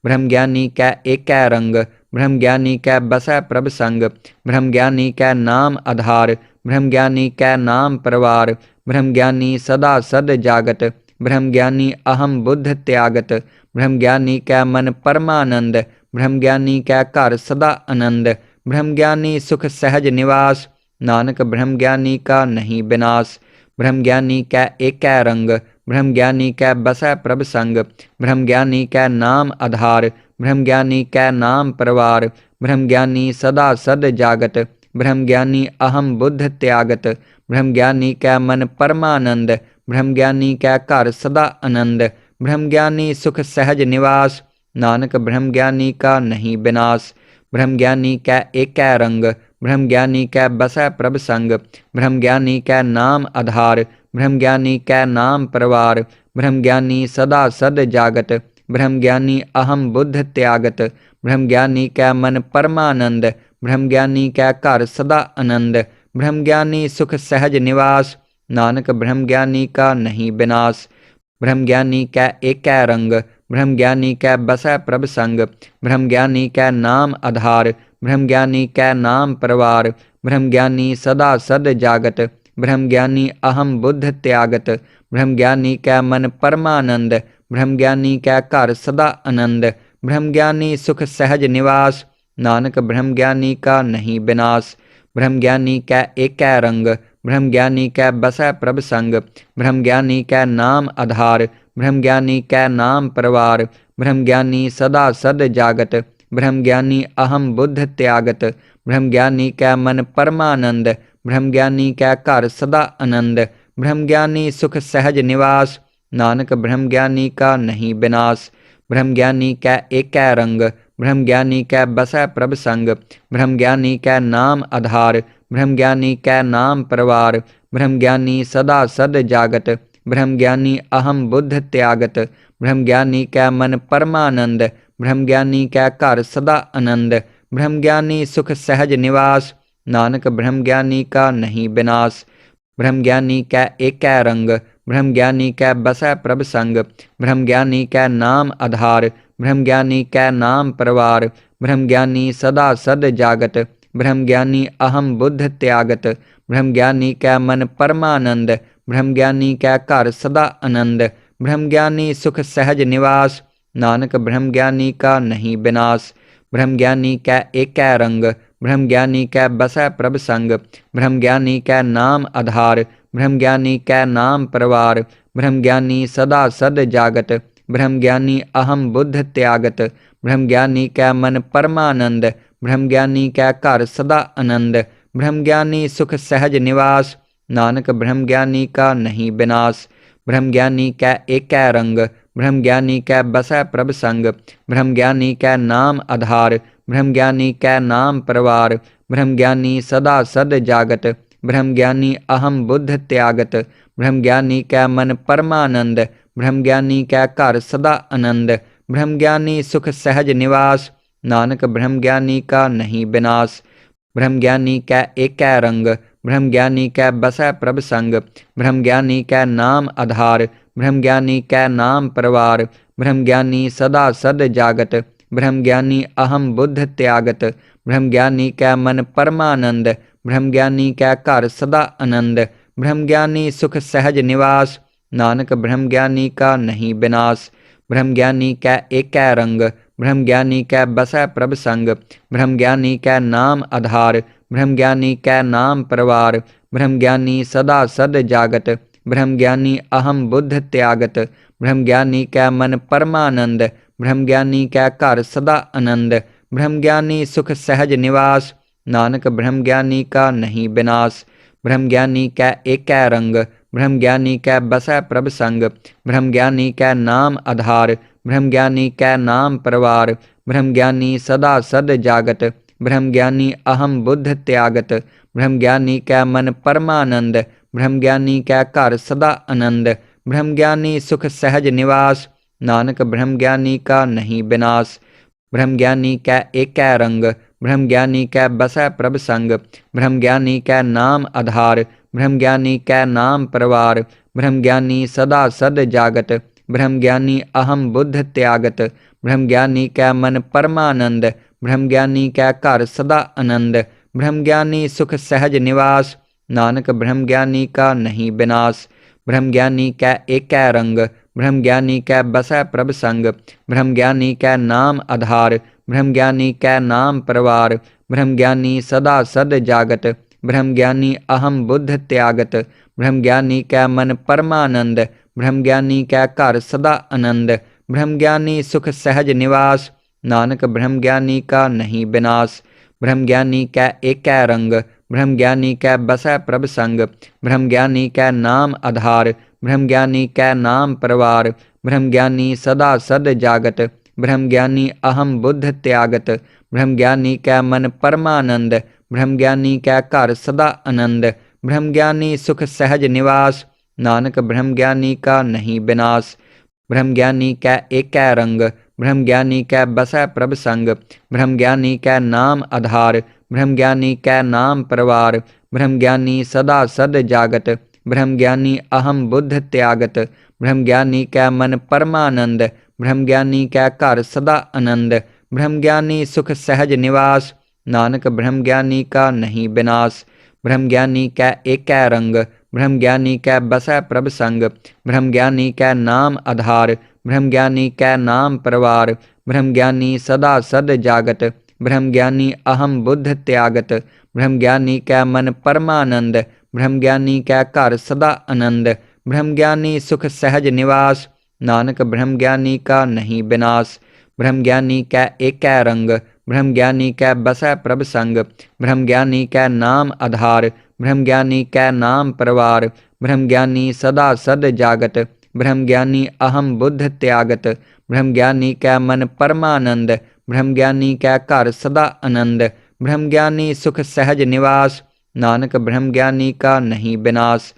ब्रह्मज्ञानी कै एकै रंग, ब्रह्मज्ञानी कै बसै प्रभ संग, ब्रह्मज्ञानी कै नाम आधार, ब्रह्मज्ञानी कै नाम परवार, ब्रह्मज्ञानी सदा सद जागत, ब्रह्मज्ञानी अहम बुद्ध त्यागत, ब्रह्मज्ञानी कै मन परमानंद, ब्रह्मज्ञानी कै घर सदा आनंद, ब्रह्मज्ञानी सुख सहज निवास, नानक ब्रह्मज्ञानी का नहीं विनाश, ब्रह्मज्ञानी कै एकै रंग, ब्रह्मज्ञानी कै बसै प्रभ संग, ब्रह्मज्ञानी कै नाम आधार, ब्रह्मज्ञानी कै नाम परवार, ब्रह्मज्ञानी सदा सद जागत, ब्रह्मज्ञानी अहम बुद्ध त्यागत, ब्रह्मज्ञानी कै मन परमानंद, ब्रह्मज्ञानी कै घर सदा आनंद, ब्रह्मज्ञानी सुख सहज निवास, नानक ब्रह्मज्ञानी का नहीं विनाश, ब्रह्मज्ञानी कै एकै रंग, ब्रह्मज्ञानी कै बसै प्रभ संग, ब्रह्मज्ञानी कै नाम आधार, ब्रह्मज्ञानी कै नाम परवार, ब्रह्मज्ञानी सदा सद जागत, ब्रह्मज्ञानी अहम बुद्ध त्यागत, ब्रह्मज्ञानी कै मन परमानंद, ब्रह्मज्ञानी कै घर सदा आनंद, ब्रह्मज्ञानी सुख सहज निवास, नानक ब्रह्मज्ञानी का नहीं विनाश, ब्रह्मज्ञानी कै एकै रंग, ब्रह्मज्ञानी कै बसै प्रभ संग, ब्रह्मज्ञानी कै नाम आधार, ब्रह्मज्ञानी कै नाम परवार, ब्रह्मज्ञानी सदा सद जागत, ब्रह्मज्ञानी अहम बुद्ध त्यागत, ब्रह्मज्ञानी कै मन परमानंद, ब्रह्मज्ञानी कै घर सदा आनंद, ब्रह्मज्ञानी सुख सहज निवास, नानक ब्रह्मज्ञानी का नहीं विनाश, ब्रह्मज्ञानी कै एकै रंग, ब्रह्मज्ञानी कै बसै प्रभ संग, ब्रह्मज्ञानी कै नाम आधार, ब्रह्मज्ञानी कै नाम परवार, ब्रह्मज्ञानी सदा सद जागत, ब्रह्मज्ञानी अहम बुद्ध त्यागत, ब्रह्मज्ञानी कै मन परमानंद, ब्रह्मज्ञानी कै घर सदा आनंद, ब्रह्मज्ञानी सुख सहज निवास, नानक ब्रह्मज्ञानी का नहीं विनाश, ब्रह्मज्ञानी कै एकै रंग, ब्रह्मज्ञानी कै बसै प्रभ संग, ब्रह्मज्ञानी कै नाम आधार, ब्रह्मज्ञानी कै नाम परवार, ब्रह्मज्ञानी सदा सद जागत, ब्रह्मज्ञानी अहम बुद्ध त्यागत, ब्रह्मज्ञानी कै मन परमानंद, ब्रह्मज्ञानी कै घर सदा आनंद, ब्रह्मज्ञानी सुख सहज निवास, नानक ब्रह्मज्ञानी का नहीं विनाश, ब्रह्मज्ञानी कै एकै रंग, ब्रह्मज्ञानी कै बसै प्रभ संग, ब्रह्मज्ञानी कै नाम आधार, ब्रह्मज्ञानी कै नाम परवार, ब्रह्मज्ञानी सदा सद जागत, ब्रह्मज्ञानी अहम बुद्ध त्यागत, ब्रह्मज्ञानी कै मन परमानंद, ब्रह्मज्ञानी कै घर सदा आनंद, ब्रह्मज्ञानी सुख सहज निवास, नानक ब्रह्मज्ञानी का नहीं विनाश, ब्रह्मज्ञानी कै एकै रंग, ब्रह्मज्ञानी कै बसै प्रभ संग, ब्रह्मज्ञानी कै नाम आधार, ब्रह्मज्ञानी कै नाम परवार, ब्रह्मज्ञानी सदा सद जागत, ब्रह्मज्ञानी अहम बुद्ध त्यागत, ब्रह्मज्ञानी कै मन परमानंद, ब्रह्मज्ञानी कै घर सदा आनंद, ब्रह्मज्ञानी सुख सहज निवास, नानक ब्रह्मज्ञानी का नहीं विनाश, ब्रह्मज्ञानी कै एकै रंग, ब्रह्मज्ञानी कै बसै प्रभ संग, ब्रह्मज्ञानी कै नाम आधार, ब्रह्मज्ञानी कै नाम परवार, ब्रह्मज्ञानी सदा सद जागत, ब्रह्मज्ञानी अहम बुद्ध त्यागत, ब्रह्मज्ञानी कै मन परमानंद, ब्रह्मज्ञानी कै घर सदा आनंद, ब्रह्मज्ञानी सुख सहज निवास, नानक ब्रह्मज्ञानी का नहीं विनाश, ब्रह्मज्ञानी कै एकै रंग, ब्रह्मज्ञानी कै बसै प्रभ संग, ब्रह्मज्ञानी कै नाम आधार, ब्रह्मज्ञानी कै नाम परवार, ब्रह्मज्ञानी सदा सद जागत, ब्रह्मज्ञानी अहम बुद्ध त्यागत, ब्रह्मज्ञानी कै मन परमानंद, ब्रह्मज्ञानी कै घर सदा आनंद, ब्रह्मज्ञानी सुख सहज निवास, नानक ब्रह्मज्ञानी का नहीं विनाश, ब्रह्मज्ञानी कै एकै रंग, ब्रह्मज्ञानी कै बसै प्रभ संग, ब्रह्मज्ञानी कै नाम आधार, ब्रह्मज्ञानी कै नाम परवार, ब्रह्मज्ञानी सदा सद जागत, ब्रह्मज्ञानी अहम बुद्ध त्यागत, ब्रह्मज्ञानी कै मन परमानंद, ब्रह्मज्ञानी कै घर सदा आनंद, ब्रह्मज्ञानी सुख सहज निवास, नानक ब्रह्मज्ञानी का नहीं विनाश, ब्रह्मज्ञानी कै एकै रंग, ब्रह्मज्ञानी कै बसै प्रभ संग, ब्रह्मज्ञानी कै नाम आधार, ब्रह्मज्ञानी कै नाम परवार, ब्रह्मज्ञानी सदा सद जागत, ब्रह्मज्ञानी अहम बुद्ध त्यागत, ब्रह्मज्ञानी कै मन परमानंद, ब्रह्मज्ञानी कै घर सदा आनंद, ब्रह्मज्ञानी सुख सहज निवास, नानक ब्रह्मज्ञानी का नहीं विनाश, ब्रह्मज्ञानी कै एकै रंग, ब्रह्मज्ञानी कै बसै प्रभ संग, ब्रह्मज्ञानी कै नाम आधार, ब्रह्मज्ञानी कै नाम परवार, ब्रह्मज्ञानी सदा सद जागत, ब्रह्मज्ञानी अहम बुद्ध त्यागत, ब्रह्म ज्ञानी कै मन परमानंद, ब्रह्म ज्ञानी कै घर सदा आनंद, ब्रह्म ज्ञानी सुख सहज निवास, नानक ब्रह्म ज्ञानी का नहीं विनाश। ब्रह्म ज्ञानी कै एकै रंग, ब्रह्म ज्ञानी कै बसै प्रभ संग, ब्रह्म ज्ञानी कै नाम आधार, ब्रह्म ज्ञानी कै नाम परवार, ब्रह्म ज्ञानी सदा सद जागत, ब्रह्म ज्ञानी अहम बुद्ध त्यागत, ब्रह्म ज्ञानी कै मन परमानंद, ब्रह्म ज्ञानी कै घर सदा आनंद, ब्रह्म ज्ञानी सुख सहज निवास, नानक ब्रह्म ज्ञानी का नहीं विनाश। ब्रह्म ज्ञानी कै एकै रंग, ब्रह्म ज्ञानी कै बसै प्रभ संग, ब्रह्म ज्ञानी कै नाम आधार, ब्रह्म ज्ञानी कै नाम परवार, ब्रह्म ज्ञानी सदा सद जागत, ब्रह्म ज्ञानी अहम बुद्ध त्यागत, ब्रह्म ज्ञानी कै मन परमानंद, ब्रह्म ज्ञानी कै घर सदा आनंद, ब्रह्म ज्ञानी सुख सहज निवास, नानक ब्रह्म ज्ञानी का नहीं विनाश। ब्रह्म ज्ञानी कै एकै रंग, ब्रह्म ज्ञानी कै बसै प्रभ संग, ब्रह्म ज्ञानी कै नाम आधार, ब्रह्म ज्ञानी कै नाम परवार, ब्रह्म ज्ञानी सदा सद जागत, ब्रह्म ज्ञानी अहम बुद्ध त्यागत, ब्रह्म ज्ञानी कै मन परमानंद, ब्रह्म ज्ञानी कै घर सदा आनंद, ब्रह्म ज्ञानी सुख सहज निवास, नानक ब्रह्म ज्ञानी का नहीं विनाश। ब्रह्म ज्ञानी कै एकै रंग, ब्रह्म ज्ञानी कै बसै प्रभ संग, ब्रह्म ज्ञानी कै नाम आधार, ब्रह्म ज्ञानी कै नाम परवार, ब्रह्म ज्ञानी सदा सद जागत, ब्रह्म ज्ञानी अहम बुद्ध त्यागत, ब्रह्म ज्ञानी कै मन परमानंद, ब्रह्म ज्ञानी कै घर सदा आनंद, ब्रह्म ज्ञानी सुख सहज निवास, नानक ब्रह्म ज्ञानी का नहीं विनाश। ब्रह्म ज्ञानी कै एकै रंग, ब्रह्म ज्ञानी कै बसै प्रभ संग, ब्रह्म ज्ञानी कै नाम आधार, ब्रह्म ज्ञानी कै नाम परवार, ब्रह्म ज्ञानी सदा सद जागत, ब्रह्म ज्ञानी अहम बुद्ध त्यागत, ब्रह्म ज्ञानी कै मन परमानंद, ब्रह्म ज्ञानी कै घर सदा आनंद, ब्रह्म ज्ञानी सुख सहज निवास, नानक ब्रह्म ज्ञानी का नहीं विनाश।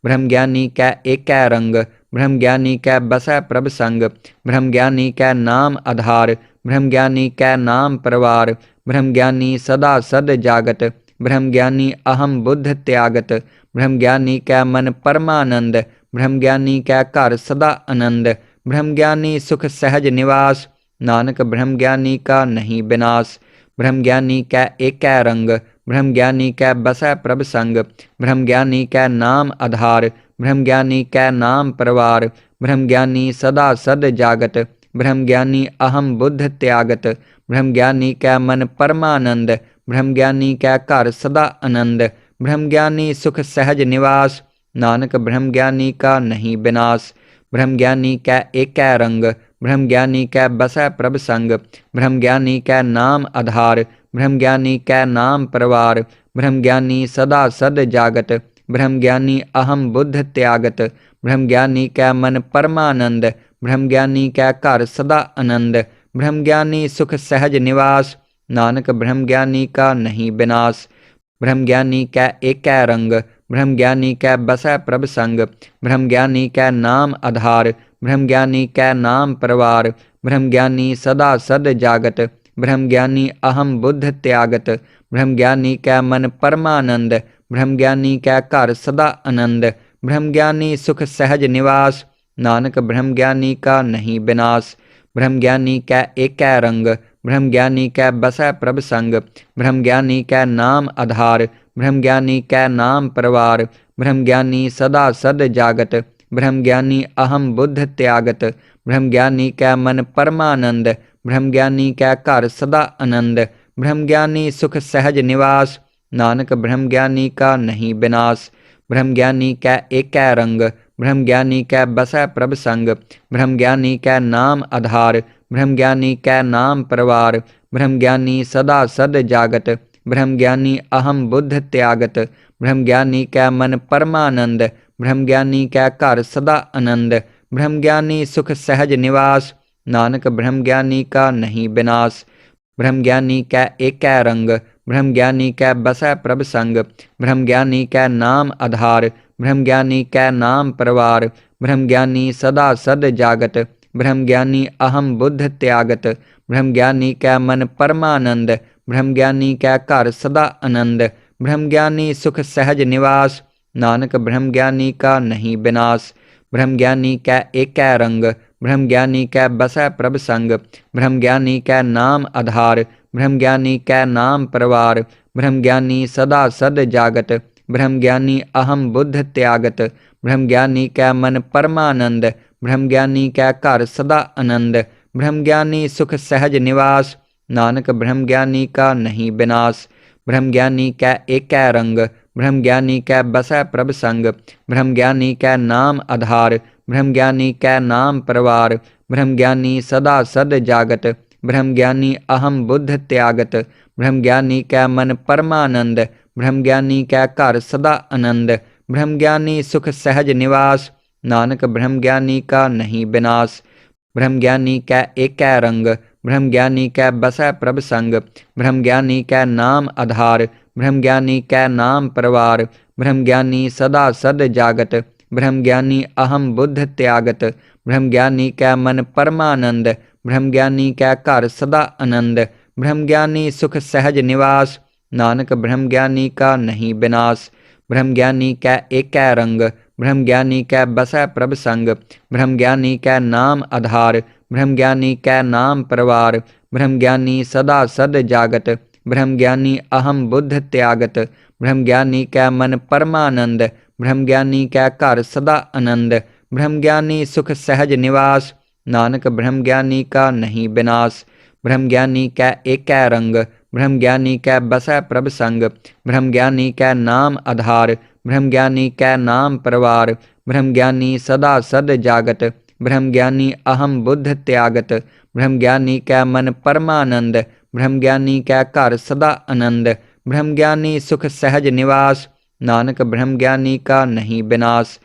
ब्रह्म ज्ञानी कै एकै रंग, ब्रह्म ज्ञानी कै बसै प्रभ संग, ब्रह्म ज्ञानी कै नाम आधार, ब्रह्म ज्ञानी कै नाम परवार, ब्रह्म ज्ञानी सदा सद जागत, ब्रह्म ज्ञानी अहम बुद्ध त्यागत, ब्रह्म ज्ञानी कै मन परमानंद, ब्रह्म ज्ञानी कै घर सदा आनंद, ब्रह्म ज्ञानी सुख सहज निवास, नानक ब्रह्म ज्ञानी का नहीं विनाश। ब्रह्म ज्ञानी कै एकै रंग, ब्रह्म ज्ञानी कै बसै प्रभ संग, ब्रह्म ज्ञानी कै नाम आधार, ब्रह्म ज्ञानी कै नाम परवार, ब्रह्म ज्ञानी सदा सद जागत, ब्रह्म ज्ञानी अहम बुद्ध त्यागत, ब्रह्म ज्ञानी कै मन परमानंद, ब्रह्म ज्ञानी कै घर सदा आनंद, ब्रह्म ज्ञानी सुख सहज निवास, नानक ब्रह्म ज्ञानी का नहीं विनाश। ब्रह्म ज्ञानी कै एकै रंग, ब्रह्म ज्ञानी कै बसै प्रभ संग, ब्रह्म ज्ञानी कै नाम आधार, ब्रह्म ज्ञानी कै नाम परवार, ब्रह्म ज्ञानी सदा सद जागत, ब्रह्म ज्ञानी अहम बुद्ध त्यागत, ब्रह्म ज्ञानी कै मन परमानंद, ब्रह्म ज्ञानी कै घर सदा आनंद, ब्रह्म ज्ञानी सुख सहज निवास, नानक ब्रह्म ज्ञानी का नहीं विनाश। ब्रह्म ज्ञानी कै एकै रंग, ब्रह्म ज्ञानी कै बसै प्रभ संग, ब्रह्म ज्ञानी कै नाम आधार, ब्रह्म ज्ञानी कै नाम परवार, ब्रह्म ज्ञानी सदा सद जागत, ब्रह्म ज्ञानी अहम बुद्ध त्यागत, ब्रह्म ज्ञानी कै मन परमानंद, ब्रह्म ज्ञानी कै घर सदा आनंद, ब्रह्म ज्ञानी सुख सहज निवास, नानक ब्रह्म ज्ञानी का नहीं विनाश। ब्रह्म ज्ञानी कै एकै रंग, ब्रह्म ज्ञानी कै बसै प्रभ संग, ब्रह्म ज्ञानी कै नाम आधार, ब्रह्म ज्ञानी कै नाम परवार, ब्रह्म ज्ञानी सदा सद जागत, ब्रह्म ज्ञानी अहम बुद्ध त्यागत, ब्रह्म ज्ञानी कै मन परमानंद, ब्रह्म ज्ञानी कै घर सदा आनंद, ब्रह्म ज्ञानी सुख सहज निवास, नानक ब्रह्म ज्ञानी का नहीं विनाश। ब्रह्म ज्ञानी कै एकै रंग, ब्रह्म ज्ञानी कै बसै प्रभ संग, ब्रह्म ज्ञानी कै नाम आधार, ब्रह्म ज्ञानी कै नाम परवार, ब्रह्म ज्ञानी सदा सद जागत, ब्रह्म ज्ञानी अहम बुद्ध त्यागत, ब्रह्म ज्ञानी कै मन परमानंद, ब्रह्म ज्ञानी कै घर सदा आनंद, ब्रह्म ज्ञानी सुख सहज निवास, नानक ब्रह्म ज्ञानी का नहीं विनाश। ब्रह्म ज्ञानी कै एकै रंग, ब्रह्म ज्ञानी कै बसै प्रभ संग, ब्रह्म ज्ञानी कै नाम आधार, ब्रह्म ज्ञानी कै नाम परवार, ब्रह्म ज्ञानी सदा सद जागत, ब्रह्म ज्ञानी अहम बुद्ध त्यागत, ब्रह्म ज्ञानी कै मन परमानंद, ब्रह्म ज्ञानी कै घर सदा आनंद, ब्रह्म ज्ञानी सुख सहज निवास, नानक ब्रह्म ज्ञानी का नहीं विनाश। ब्रह्म ज्ञानी कै एकै रंग, ब्रह्म ज्ञानी कै बसै प्रभ संग, ब्रह्म ज्ञानी कै नाम आधार, ब्रह्म ज्ञानी कै नाम परवार, ब्रह्म ज्ञानी सदा सद जागत, ब्रह्म ज्ञानी अहम बुद्ध त्यागत, ब्रह्म ज्ञानी कै मन परमानंद, ब्रह्म ज्ञानी कै घर सदा आनंद, ब्रह्म ज्ञानी सुख सहज निवास, नानक ब्रह्म ज्ञानी का नहीं विनाश, ब्रह्म ज्ञानी कै एकै रंग, ब्रह्म ज्ञानी कै बसै प्रभ संग, ब्रह्म ज्ञानी कै नाम आधार, ब्रह्म ज्ञानी कै नाम परवार, ब्रह्म ज्ञानी सदा सद जागत, ब्रह्म ज्ञानी अहम बुद्ध त्यागत, ब्रह्म ज्ञानी कै मन परमानंद, ब्रह्म ज्ञानी कै घर सदा आनंद, ब्रह्म ज्ञानी सुख सहज निवास, नानक ब्रह्म ज्ञानी का नहीं विनाश, ब्रह्म ज्ञानी कै एकै रंग, ब्रह्म ज्ञानी कै बसै प्रभ संग, ब्रह्म ज्ञानी कै नाम आधार, ब्रह्म ज्ञानी कै नाम परवार, ब्रह्म ज्ञानी सदा सद जागत, ब्रह्म ज्ञानी अहम बुद्ध त्यागत, ब्रह्म ज्ञानी कै मन परमानंद, ब्रह्म ज्ञानी कै घर सदा आनंद, ब्रह्म ज्ञानी सुख सहज निवास, नानक ब्रह्म ज्ञानी का नहीं विनाश, ब्रह्म ज्ञानी कै एकै रंग, ब्रह्म ज्ञानी कै बसै प्रभ संग, ब्रह्म ज्ञानी कै नाम आधार, ब्रह्म ज्ञानी कै नाम परवार, ब्रह्म ज्ञानी सदा सद जागत, ब्रह्म ज्ञानी अहम बुद्ध त्यागत, ब्रह्म ज्ञानी कै मन परमानंद, ब्रह्म ज्ञानी कै घर सदा आनंद, ब्रह्म ज्ञानी सुख सहज निवास, नानक ब्रह्म ज्ञानी का नहीं विनाश, ब्रह्म ज्ञानी कै एकै रंग, ब्रह्म ज्ञानी कै बसै प्रभ संग, ब्रह्म ज्ञानी कै नाम आधार, ब्रह्म ज्ञानी कै नाम परवार, ब्रह्म ज्ञानी सदा सद जागत, ब्रह्म ज्ञानी अहम बुद्ध त्यागत, ब्रह्म ज्ञानी कै मन परमानंद, ब्रह्म ज्ञानी कै घर सदा आनंद, ब्रह्म ज्ञानी सुख सहज निवास, नानक ब्रह्म ज्ञानी का नहीं विनाश,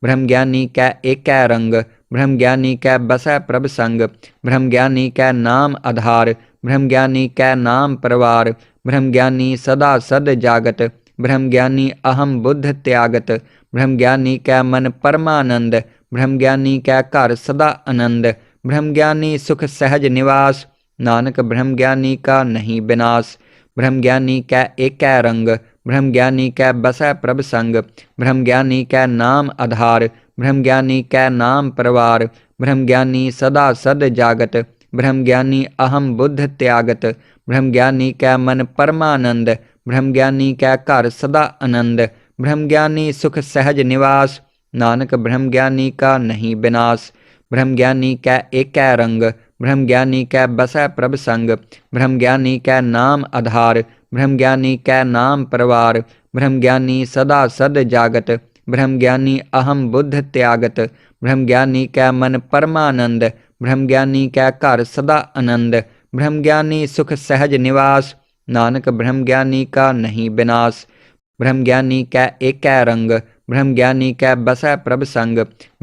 ब्रह्म ज्ञानी कै एकै रंग, ब्रह्म ज्ञानी कै बसै प्रभ संग, ब्रह्म ज्ञानी कै नाम आधार, ब्रह्म ज्ञानी कै नाम परवार, ब्रह्म ज्ञानी सदा सद जागत, ब्रह्म ज्ञानी अहम बुद्ध त्यागत, ब्रह्म ज्ञानी कै मन परमानंद, ब्रह्म ज्ञानी कै घर सदा आनंद, ब्रह्म ज्ञानी सुख सहज निवास, नानक ब्रह्म ज्ञानी का नहीं विनाश, ब्रह्म ज्ञानी कै एकै रंग, ब्रह्म ज्ञानी कै बसै प्रभ संग, ब्रह्म ज्ञानी कै नाम आधार, ब्रह्म ज्ञानी कै नाम परवार, ब्रह्म ज्ञानी सदा सद जागत, ब्रह्म ज्ञानी अहम बुद्ध त्यागत, ब्रह्म ज्ञानी कै मन परमानंद, ब्रह्म ज्ञानी कै घर सदा आनंद, ब्रह्म ज्ञानी सुख सहज निवास, नानक ब्रह्म ज्ञानी का नहीं विनाश, ब्रह्म ज्ञानी कै एकै रंग, ब्रह्म ज्ञानी कै बसै प्रभ संग, ब्रह्म ज्ञानी कै नाम आधार, ब्रह्म ज्ञानी कै नाम परवार, ब्रह्म ज्ञानी सदा सद जागत, ब्रह्म ज्ञानी अहम बुद्ध त्यागत, ब्रह्म ज्ञानी कै मन परमानंद, ब्रह्म ज्ञानी कै घर सदा आनंद, ब्रह्म ज्ञानी सुख सहज निवास, नानक ब्रह्म ज्ञानी का नहीं विनाश, ब्रह्म ज्ञानी कै एकै रंग, ब्रह्म ज्ञानी कै बसै प्रभ संग,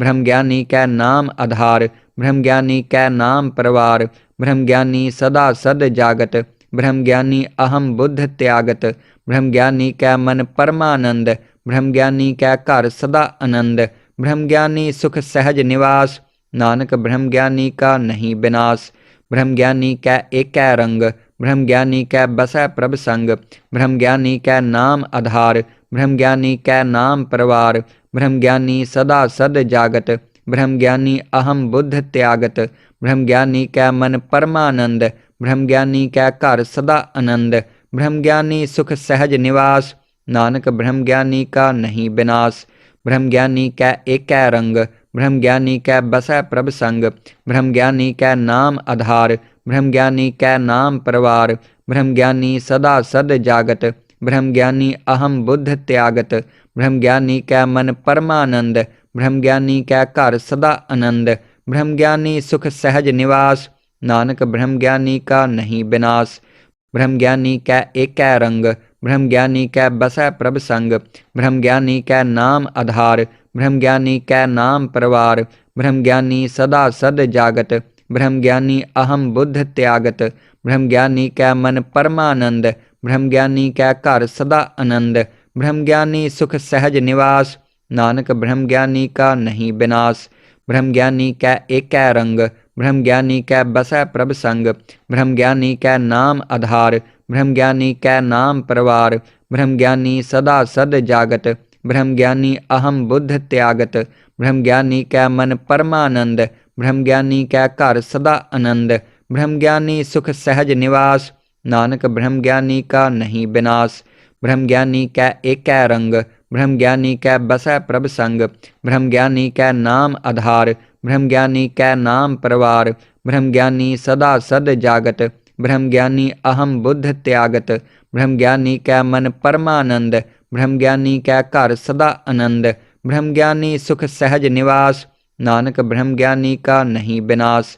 ब्रह्म ज्ञानी कै नाम आधार, ब्रह्म ज्ञानी कै नाम परवार, ब्रह्म ज्ञानी सदा सद जागत, ब्रह्म ज्ञानी अहम बुद्ध त्यागत, ब्रह्म ज्ञानी कै मन परमानंद, ब्रह्म ज्ञानी कै घर सदा आनंद, ब्रह्म ज्ञानी सुख सहज निवास, नानक ब्रह्म ज्ञानी का नहीं विनाश, ब्रह्म ज्ञानी कै एकै रंग, ब्रह्म ज्ञानी कै बसै प्रभ संग, ब्रह्म ज्ञानी कै नाम आधार, ब्रह्म ज्ञानी कै नाम परवार, ब्रह्म ज्ञानी सदा सद जागत, ब्रह्म ज्ञानी अहम बुद्ध त्यागत, ब्रह्म ज्ञानी कै मन परमानंद, ब्रह्म ज्ञानी कै घर सदा आनंद, ब्रह्म ज्ञानी सुख सहज निवास, नानक ब्रह्म ज्ञानी का नहीं विनाश, ब्रह्म ज्ञानी कै एकै रंग, ब्रह्म ज्ञानी कै बसै प्रभ संग, ब्रह्म ज्ञानी कै नाम आधार, ब्रह्म ज्ञानी कै नाम परवार, ब्रह्म ज्ञानी सदा सद जागत, ब्रह्म ज्ञानी अहम बुद्ध त्यागत, ब्रह्म ज्ञानी कै मन परमानंद, ब्रह्म ज्ञानी कै घर सदा आनंद, ब्रह्म ज्ञानी सुख सहज निवास, नानक ब्रह्म ज्ञानी का नहीं विनाश, ब्रह्म ज्ञानी कै एकै रंग, ब्रह्म ज्ञानी कै बसै प्रभ संग, ब्रह्म ज्ञानी कै नाम आधार, ब्रह्म ज्ञानी कै नाम परवार, ब्रह्म ज्ञानी सदा सद जागत, ब्रह्म ज्ञानी अहम बुद्ध त्यागत, ब्रह्म ज्ञानी कै मन परमानंद, ब्रह्म ज्ञानी कै घर सदा आनंद, ब्रह्म ज्ञानी सुख सहज निवास, नानक ब्रह्म ज्ञानी का नहीं विनाश, ब्रह्म ज्ञानी कै एकै रंग, ब्रह्म ज्ञानी कै बसै प्रभ संग, ब्रह्म ज्ञानी कै नाम आधार, ब्रह्म ज्ञानी कै नाम परवार, ब्रह्म ज्ञानी सदा सद जागत, ब्रह्म ज्ञानी अहम बुद्ध त्यागत, ब्रह्म ज्ञानी कै मन परमानंद, ब्रह्म ज्ञानी कै घर सदा आनंद, ब्रह्म ज्ञानी सुख सहज निवास, नानक ब्रह्म ज्ञानी का नहीं विनाश। ब्रह्म ज्ञानी कै एकै रंग, ब्रह्म ज्ञानी कै बसै प्रभ संग, ब्रह्म ज्ञानी कै नाम आधार, ब्रह्म ज्ञानी कै नाम परवार, ब्रह्म ज्ञानी सदा सद जागत, ब्रह्म ज्ञानी अहम बुद्ध त्यागत, ब्रह्म ज्ञानी कै मन परमानंद, ब्रह्म ज्ञानी कै घर सदा आनंद, ब्रह्म ज्ञानी सुख सहज निवास, नानक ब्रह्म ज्ञानी का नहीं विनाश।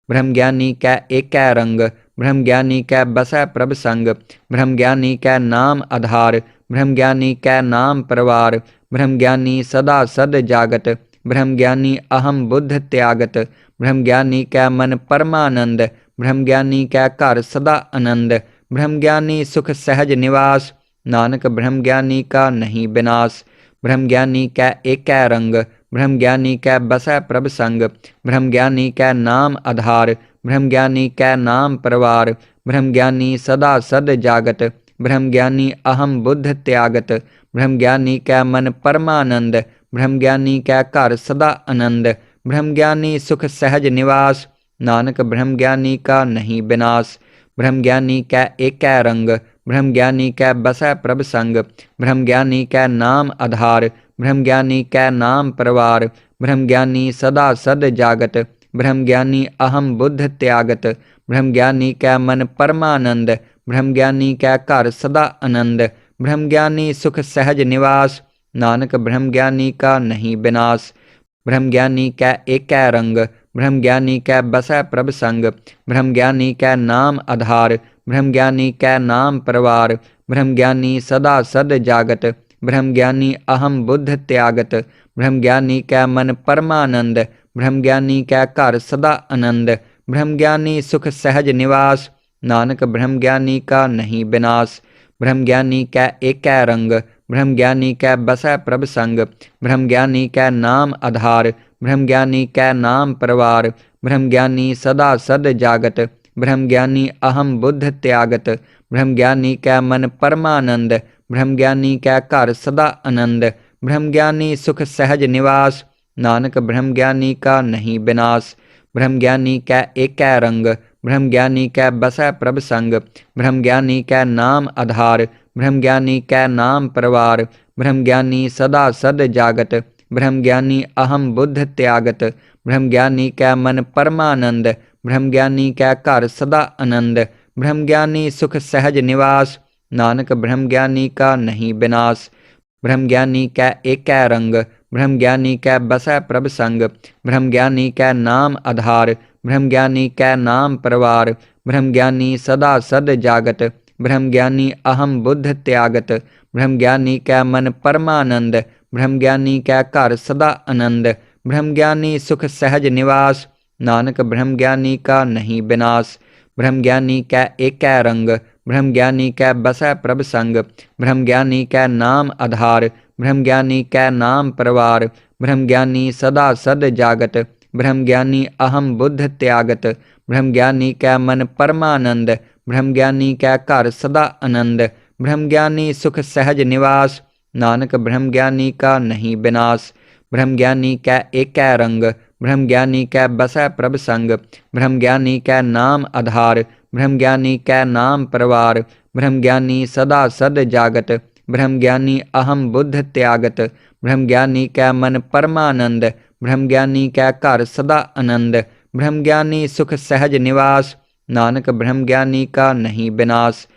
ब्रह्म ज्ञानी कै एकै रंग, ब्रह्म ज्ञानी कै बसै प्रभ संग, ब्रह्म ज्ञानी कै नाम आधार, ब्रह्म ज्ञानी कै नाम परवार, ब्रह्म ज्ञानी सदा सद जागत, ब्रह्म ज्ञानी अहम बुद्ध त्यागत, ब्रह्म ज्ञानी कै मन परमानंद, ब्रह्म ज्ञानी कै घर सदा आनंद, ब्रह्म ज्ञानी सुख सहज निवास, नानक ब्रह्म ज्ञानी का नहीं विनाश। ब्रह्म ज्ञानी कै एकै रंग, ब्रह्म ज्ञानी कै बसै प्रभ संग, ब्रह्म ज्ञानी कै नाम आधार, ब्रह्म ज्ञानी कै नाम परवार, ब्रह्म ज्ञानी सदा सद जागत, ब्रह्म ज्ञानी अहम बुद्ध त्यागत, ब्रह्म ज्ञानी कै मन परमानंद, ब्रह्म ज्ञानी कै घर सदा आनंद, ब्रह्म ज्ञानी सुख सहज निवास, नानक ब्रह्म ज्ञानी का नहीं विनाश। ब्रह्म ज्ञानी कै एकै रंग, ब्रह्म ज्ञानी कै बसै प्रभ संग, ब्रह्म ज्ञानी कै नाम आधार, ब्रह्म ज्ञानी कै नाम परवार, ब्रह्म ज्ञानी सदा सद जागत, ब्रह्म ज्ञानी अहम बुद्ध त्यागत, ब्रह्म ज्ञानी कै मन परमानंद, ब्रह्म ज्ञानी कै घर सदा आनंद, ब्रह्म ज्ञानी सुख सहज निवास, नानक ब्रह्म ज्ञानी का नहीं विनाश। ब्रह्म ज्ञानी कै एकै रंग, ब्रह्म ज्ञानी कै बसै प्रभ संग, ब्रह्म ज्ञानी कै नाम आधार, ब्रह्म ज्ञानी कै नाम परवार, ब्रह्म ज्ञानी सदा सद जागत, ब्रह्म ज्ञानी अहम बुद्ध त्यागत, ब्रह्म ज्ञानी कै मन परमानंद, ब्रह्म ज्ञानी कै घर सदा आनंद, ब्रह्म ज्ञानी सुख सहज निवास, नानक ब्रह्म ज्ञानी का नहीं विनाश। ब्रह्म ज्ञानी कै एकै रंग, ब्रह्म ज्ञानी कै बसै प्रभ संग, ब्रह्म ज्ञानी कै नाम आधार, ब्रह्म ज्ञानी कै नाम परवार, ब्रह्म ज्ञानी सदा सद जागत, ब्रह्म ज्ञानी अहम बुद्ध त्यागत, ब्रह्म ज्ञानी कै मन परमानंद, ब्रह्म ज्ञानी कै घर सदा आनंद, ब्रह्म ज्ञानी सुख सहज निवास, नानक ब्रह्म ज्ञानी का नहीं विनाश। ब्रह्म ज्ञानी कै एकै रंग, ब्रह्म ज्ञानी कै बसै प्रभ संग, ब्रह्म ज्ञानी कै नाम आधार, ब्रह्म ज्ञानी कै नाम परवार, ब्रह्म ज्ञानी सदा सद जागत, ब्रह्म ज्ञानी अहम बुद्ध त्यागत, ब्रह्म ज्ञानी कै मन परमानंद, ब्रह्म ज्ञानी कै घर सदा आनंद, ब्रह्म ज्ञानी सुख सहज निवास, नानक ब्रह्म ज्ञानी का नहीं विनाश। ब्रह्म ज्ञानी कै एकै रंग, ब्रह्म ज्ञानी कै बसै प्रभ संग, ब्रह्म ज्ञानी कै नाम आधार, ब्रह्म ज्ञानी कै नाम परवार, ब्रह्म ज्ञानी सदा सद जागत, ब्रह्म ज्ञानी अहम बुद्ध त्यागत, ब्रह्म ज्ञानी कै मन परमानंद, ब्रह्म ज्ञानी कै घर सदा आनंद, ब्रह्म ज्ञानी सुख सहज निवास, नानक ब्रह्म ज्ञानी का नहीं विनाश। ब्रह्म ज्ञानी कै एकै रंग, ब्रह्म ज्ञानी कै बसै प्रभ संग, ब्रह्म ज्ञानी कै नाम आधार, ब्रह्म ज्ञानी कै नाम परवार, ब्रह्म ज्ञानी सदा सद जागत, ब्रह्म ज्ञानी अहम बुद्ध त्यागत, ब्रह्म ज्ञानी कै मन परमानंद, ब्रह्म ज्ञानी कै घर सदा आनंद, ब्रह्म ज्ञानी सुख सहज निवास, नानक ब्रह्म ज्ञानी का नहीं विनाश। ब्रह्म ज्ञानी कै एकै रंग, ब्रह्म ज्ञानी कै बसै प्रभ संग, ब्रह्म ज्ञानी कै नाम आधार, ब्रह्म ज्ञानी कै नाम परवार, ब्रह्म ज्ञानी सदा सद जागत, ब्रह्म ज्ञानी अहम बुद्ध त्यागत, ब्रह्म ज्ञानी कै मन परमानंद, ब्रह्म ज्ञानी कै घर सदा आनंद, ब्रह्म ज्ञानी सुख सहज निवास, नानक ब्रह्म ज्ञानी का नहीं विनाश।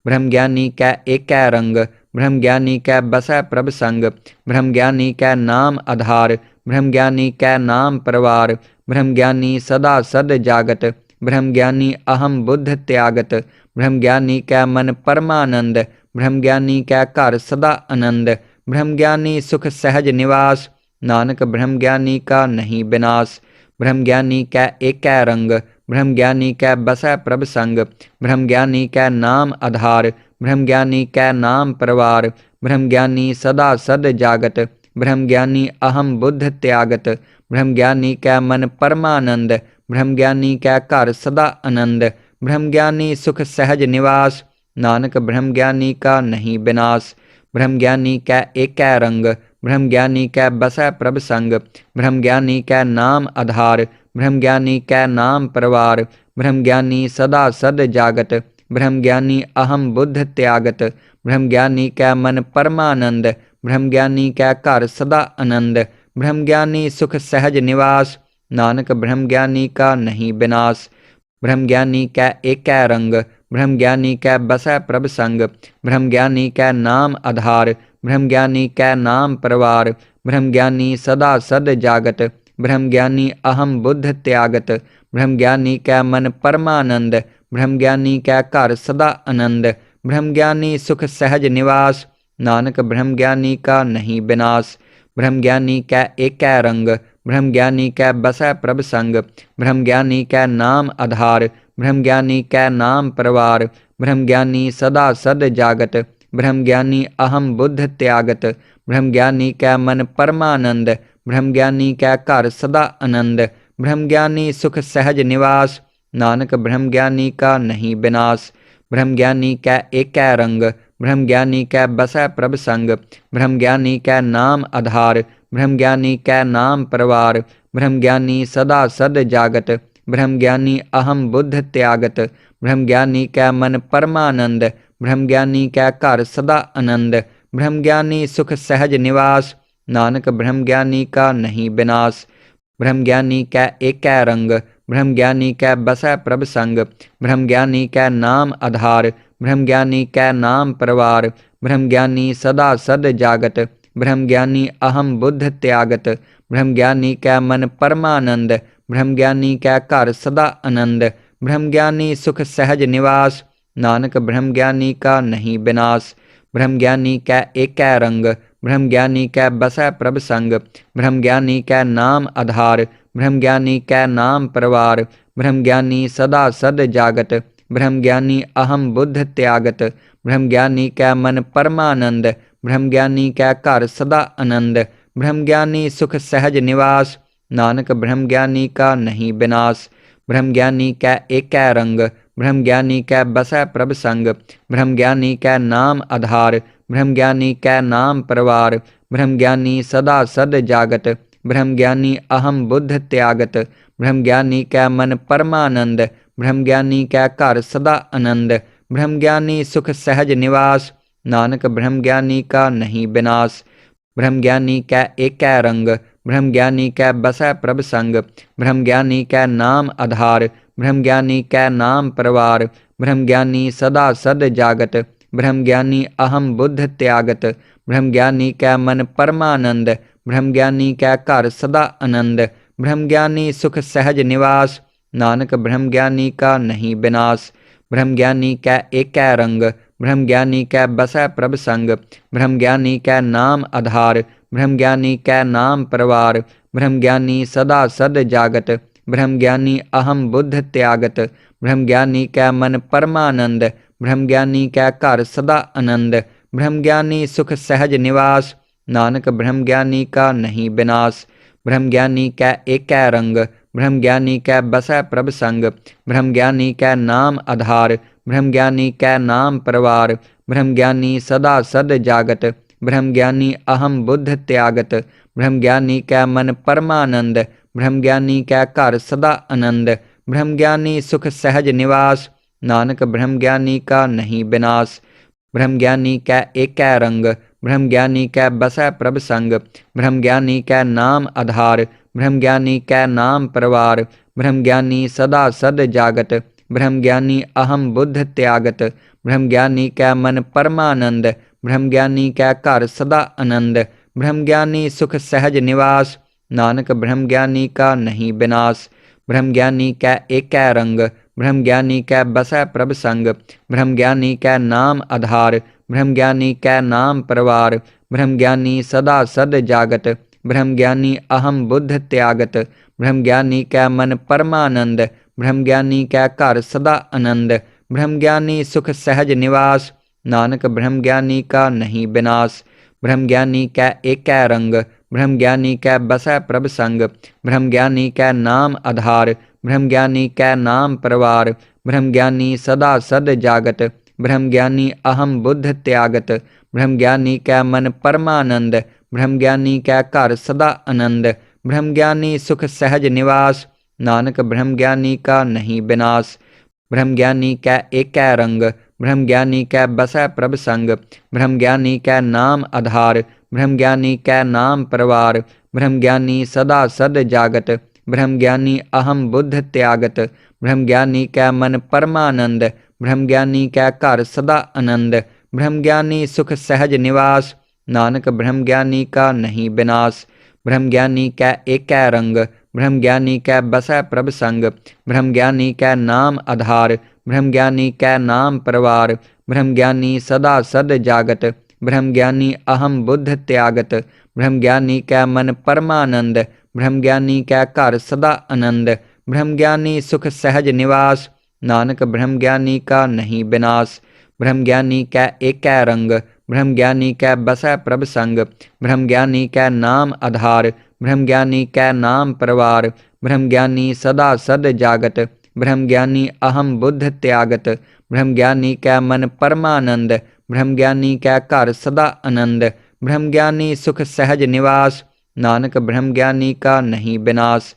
ब्रह्म ज्ञानी कै एकै रंग, ब्रह्म ज्ञानी कै बसै प्रभ संग, ब्रह्म ज्ञानी कै नाम आधार, ब्रह्म ज्ञानी कै नाम परवार, ब्रह्म ज्ञानी सदा सद जागत, ब्रह्म ज्ञानी अहम बुद्ध त्यागत, ब्रह्म ज्ञानी कै मन परमानंद, ब्रह्म ज्ञानी कै घर सदा आनंद, ब्रह्म ज्ञानी सुख सहज निवास, नानक ब्रह्म ज्ञानी का नहीं विनाश। ब्रह्म ज्ञानी कै एकै रंग, ब्रह्म ज्ञानी कै बसै प्रभ संग, ब्रह्म ज्ञानी कै नाम आधार, ब्रह्म ज्ञानी कै नाम परवार, ब्रह्म ज्ञानी सदा सद जागत, ब्रह्म ज्ञानी अहम बुद्ध त्यागत, ब्रह्म ज्ञानी कै मन परमानंद, ब्रह्म ज्ञानी कै घर सदा आनंद, ब्रह्म ज्ञानी सुख सहज निवास, नानक ब्रह्म ज्ञानी का नहीं विनाश। ब्रह्म ज्ञानी कै एकै रंग, ब्रह्म ज्ञानी कै बसै प्रभ संग, ब्रह्म ज्ञानी कै नाम आधार, ब्रह्म ज्ञानी कै नाम परवार, ब्रह्म ज्ञानी सदा सद जागत, ब्रह्म ज्ञानी अहम बुद्ध त्यागत, ब्रह्म ज्ञानी कै मन परमानंद, ब्रह्म ज्ञानी कै घर सदा आनंद, ब्रह्म ज्ञानी सुख सहज निवास, नानक ब्रह्म ज्ञानी का नहीं विनाश। ब्रह्म ज्ञानी कै एकै रंग, ब्रह्म ज्ञानी कै बसै प्रभ संग, ब्रह्म ज्ञानी कै नाम आधार, ब्रह्म ज्ञानी कै नाम परवार, ब्रह्म ज्ञानी सदा सद जागत, ब्रह्म ज्ञानी अहम बुद्ध त्यागत, ब्रह्म ज्ञानी कै मन परमानंद, ब्रह्म ज्ञानी कै घर सदा आनंद, ब्रह्म ज्ञानी सुख सहज निवास, नानक ब्रह्म ज्ञानी का नहीं विनाश। ब्रह्म ज्ञानी कै एकै रंग, ब्रह्म ज्ञानी कै बसै प्रभ संग, ब्रह्म ज्ञानी कै नाम आधार, ब्रह्म ज्ञानी कै नाम परवार, ब्रह्म ज्ञानी सदा सद जागत, ब्रह्म ज्ञानी अहम बुद्ध त्यागत, ब्रह्म ज्ञानी कै मन परमानंद, ब्रह्म ज्ञानी कै घर सदा आनंद, ब्रह्म ज्ञानी सुख सहज निवास, नानक ब्रह्म ज्ञानी का नहीं विनाश। ब्रह्म ज्ञानी कै एकै रंग, ब्रह्म ज्ञानी कै बसै प्रभ संग, ब्रह्म ज्ञानी कै नाम आधार, ब्रह्म ज्ञानी कै नाम परवार, ब्रह्म ज्ञानी सदा सद जागत, ब्रह्म ज्ञानी अहम बुद्ध त्यागत, ब्रह्म ज्ञानी कै मन परमानंद, ब्रह्म ज्ञानी कै घर सदा आनंद, ब्रह्म ज्ञानी सुख सहज निवास, नानक ब्रह्म ज्ञानी का नहीं विनाश। ब्रह्म ज्ञानी कै एकै रंग, ब्रह्म ज्ञानी कै बसै प्रभ संग, ब्रह्म ज्ञानी कै नाम आधार, ब्रह्म ज्ञानी कै नाम परवार, ब्रह्म ज्ञानी सदा सद जागत, ब्रह्म ज्ञानी अहम बुद्ध त्यागत, ब्रह्म ज्ञानी कै मन परमानंद, ब्रह्म ज्ञानी कै घर सदा आनंद, ब्रह्म ज्ञानी सुख सहज निवास, नानक ब्रह्म ज्ञानी का नहीं विनाश। ब्रह्म ज्ञानी कै एकै रंग, ब्रह्म ज्ञानी कै बसै प्रभ संग, ब्रह्म ज्ञानी कै नाम आधार, ब्रह्म ज्ञानी कै नाम परवार, ब्रह्म ज्ञानी सदा सद जागत, ब्रह्म ज्ञानी अहम बुद्ध त्यागत, ब्रह्म ज्ञानी कै मन परमानंद, ब्रह्म ज्ञानी कै घर सदा आनंद, ब्रह्म ज्ञानी सुख सहज निवास, नानक ब्रह्म ज्ञानी का नहीं विनाश। ब्रह्म ज्ञानी कै एकै रंग, ब्रह्म ज्ञानी कै बसै प्रभ संग, ब्रह्म ज्ञानी कै नाम आधार, ब्रह्म ज्ञानी कै नाम परवार, ब्रह्म ज्ञानी सदा सद जागत, ब्रह्म ज्ञानी अहम बुद्ध त्यागत, ब्रह्म ज्ञानी कै मन परमानंद, ब्रह्म ज्ञानी कै घर सदा आनंद, ब्रह्म ज्ञानी सुख सहज निवास, नानक ब्रह्म ज्ञानी का नहीं विनाश। ब्रह्म ज्ञानी कै एकै रंग, ब्रह्म ज्ञानी कै बसै प्रभ संग, ब्रह्म ज्ञानी कै नाम आधार, ब्रह्म ज्ञानी कै नाम परवार, ब्रह्म ज्ञानी सदा सद जागत, ब्रह्म ज्ञानी अहम बुद्ध त्यागत, ब्रह्म ज्ञानी कै मन परमानंद, ब्रह्म ज्ञानी कै घर सदा आनंद, ब्रह्म ज्ञानी सुख सहज निवास, नानक ब्रह्म ज्ञानी का नहीं विनाश। ब्रह्म ज्ञानी कै एकै रंग, ब्रह्म ज्ञानी कै बसै प्रभ संग, ब्रह्म ज्ञानी कै नाम आधार, ब्रह्म ज्ञानी कै नाम परवार, ब्रह्म ज्ञानी सदा सद जागत, ब्रह्म ज्ञानी अहम बुद्ध त्यागत, ब्रह्म ज्ञानी कै मन परमानंद, ब्रह्म ज्ञानी कै घर सदा आनंद, ब्रह्म ज्ञानी सुख सहज निवास, नानक ब्रह्म ज्ञानी का नहीं विनाश। ब्रह्म ज्ञानी कै एकै रंग, ब्रह्म ज्ञानी कै बसै प्रभ संग, ब्रह्म ज्ञानी कै नाम आधार, ब्रह्म ज्ञानी कै नाम परवार, ब्रह्म ज्ञानी सदा सद जागत, ब्रह्म ज्ञानी अहम बुद्ध त्यागत, ब्रह्म ज्ञानी कै मन परमानंद, ब्रह्म ज्ञानी कै घर सदा आनंद, ब्रह्म ज्ञानी सुख सहज निवास, नानक ब्रह्म ज्ञानी का नहीं विनाश। ब्रह्म ज्ञानी कै एकै रंग, ब्रह्म ज्ञानी कै बसै प्रभ संग, ब्रह्म ज्ञानी कै नाम आधार, ब्रह्म ज्ञानी कै नाम परवार, ब्रह्म ज्ञानी सदा सद जागत, ब्रह्म ज्ञानी अहम बुद्ध त्यागत, ब्रह्म ज्ञानी कै मन परमानंद, ब्रह्म ज्ञानी कै घर सदा आनंद, ब्रह्म ज्ञानी सुख सहज निवास, नानक ब्रह्म ज्ञानी का नहीं विनाश। ब्रह्म ज्ञानी कै एकै रंग, ब्रह्म ज्ञानी कै बसै प्रभ संग, ब्रह्म ज्ञानी कै नाम आधार, ब्रह्म ज्ञानी कै नाम परवार, ब्रह्म ज्ञानी सदा सद जागत, ब्रह्म ज्ञानी अहम बुद्ध त्यागत, ब्रह्म ज्ञानी कै मन परमानंद, ब्रह्म ज्ञानी कै घर सदा आनंद, ब्रह्म ज्ञानी सुख सहज निवास, नानक ब्रह्म ज्ञानी का नहीं विनाश। ब्रह्म ज्ञानी कै एकै रंग, ब्रह्म ज्ञानी कै बसै प्रभ संग, ब्रह्म ज्ञानी कै नाम आधार, ब्रह्म ज्ञानी कै नाम परवार, ब्रह्म ज्ञानी सदा सद जागत, ब्रह्म ज्ञानी अहम बुद्ध त्यागत, ब्रह्म ज्ञानी कै मन परमानंद, ब्रह्म ज्ञानी कै घर सदा आनंद, ब्रह्म ज्ञानी सुख सहज निवास, नानक ब्रह्म ज्ञानी का नहीं विनाश। ब्रह्म ज्ञानी कै एकै रंग, ब्रह्म ज्ञानी कै बसै प्रभ संग। ब्रह्म ज्ञानी कै नाम आधार, ब्रह्म ज्ञानी कै नाम परवार। ब्रह्म ज्ञानी सदा सद जागत, ब्रह्म ज्ञानी अहम बुद्ध त्यागत। ब्रह्म ज्ञानी कै मन परमानंद, ब्रह्म ज्ञानी कै घर सदा आनंद। ब्रह्म ज्ञानी सुख सहज निवास, नानक ब्रह्म ज्ञानी का नहीं विनाश। ब्रह्म ज्ञानी कै एकै रंग, ब्रह्म ज्ञानी कै बसै प्रभ संग। ब्रह्म ज्ञानी कै नाम आधार, ब्रह्म ज्ञानी कै नाम परवार। ब्रह्म ज्ञानी सदा सद जागत, ब्रह्म ज्ञानी अहम बुद्ध त्यागत। ब्रह्म ज्ञानी कै मन परमानंद, ब्रह्म ज्ञानी कै घर सदा आनंद। ब्रह्म ज्ञानी सुख सहज निवास, नानक ब्रह्म ज्ञानी का नहीं विनाश। ब्रह्म ज्ञानी कै एकै रंग, ब्रह्म ज्ञानी कै बसै प्रभ संग। ब्रह्म ज्ञानी कै नाम आधार, ब्रह्म ज्ञानी कै नाम परवार। ब्रह्म ज्ञानी सदा सद जागत, ब्रह्म ज्ञानी अहम बुद्ध त्यागत। ब्रह्म ज्ञानी कै मन परमानंद, ब्रह्म ज्ञानी कै घर सदा आनंद। ब्रह्म ज्ञानी सुख सहज निवास, नानक ब्रह्म ज्ञानी का नहीं विनाश।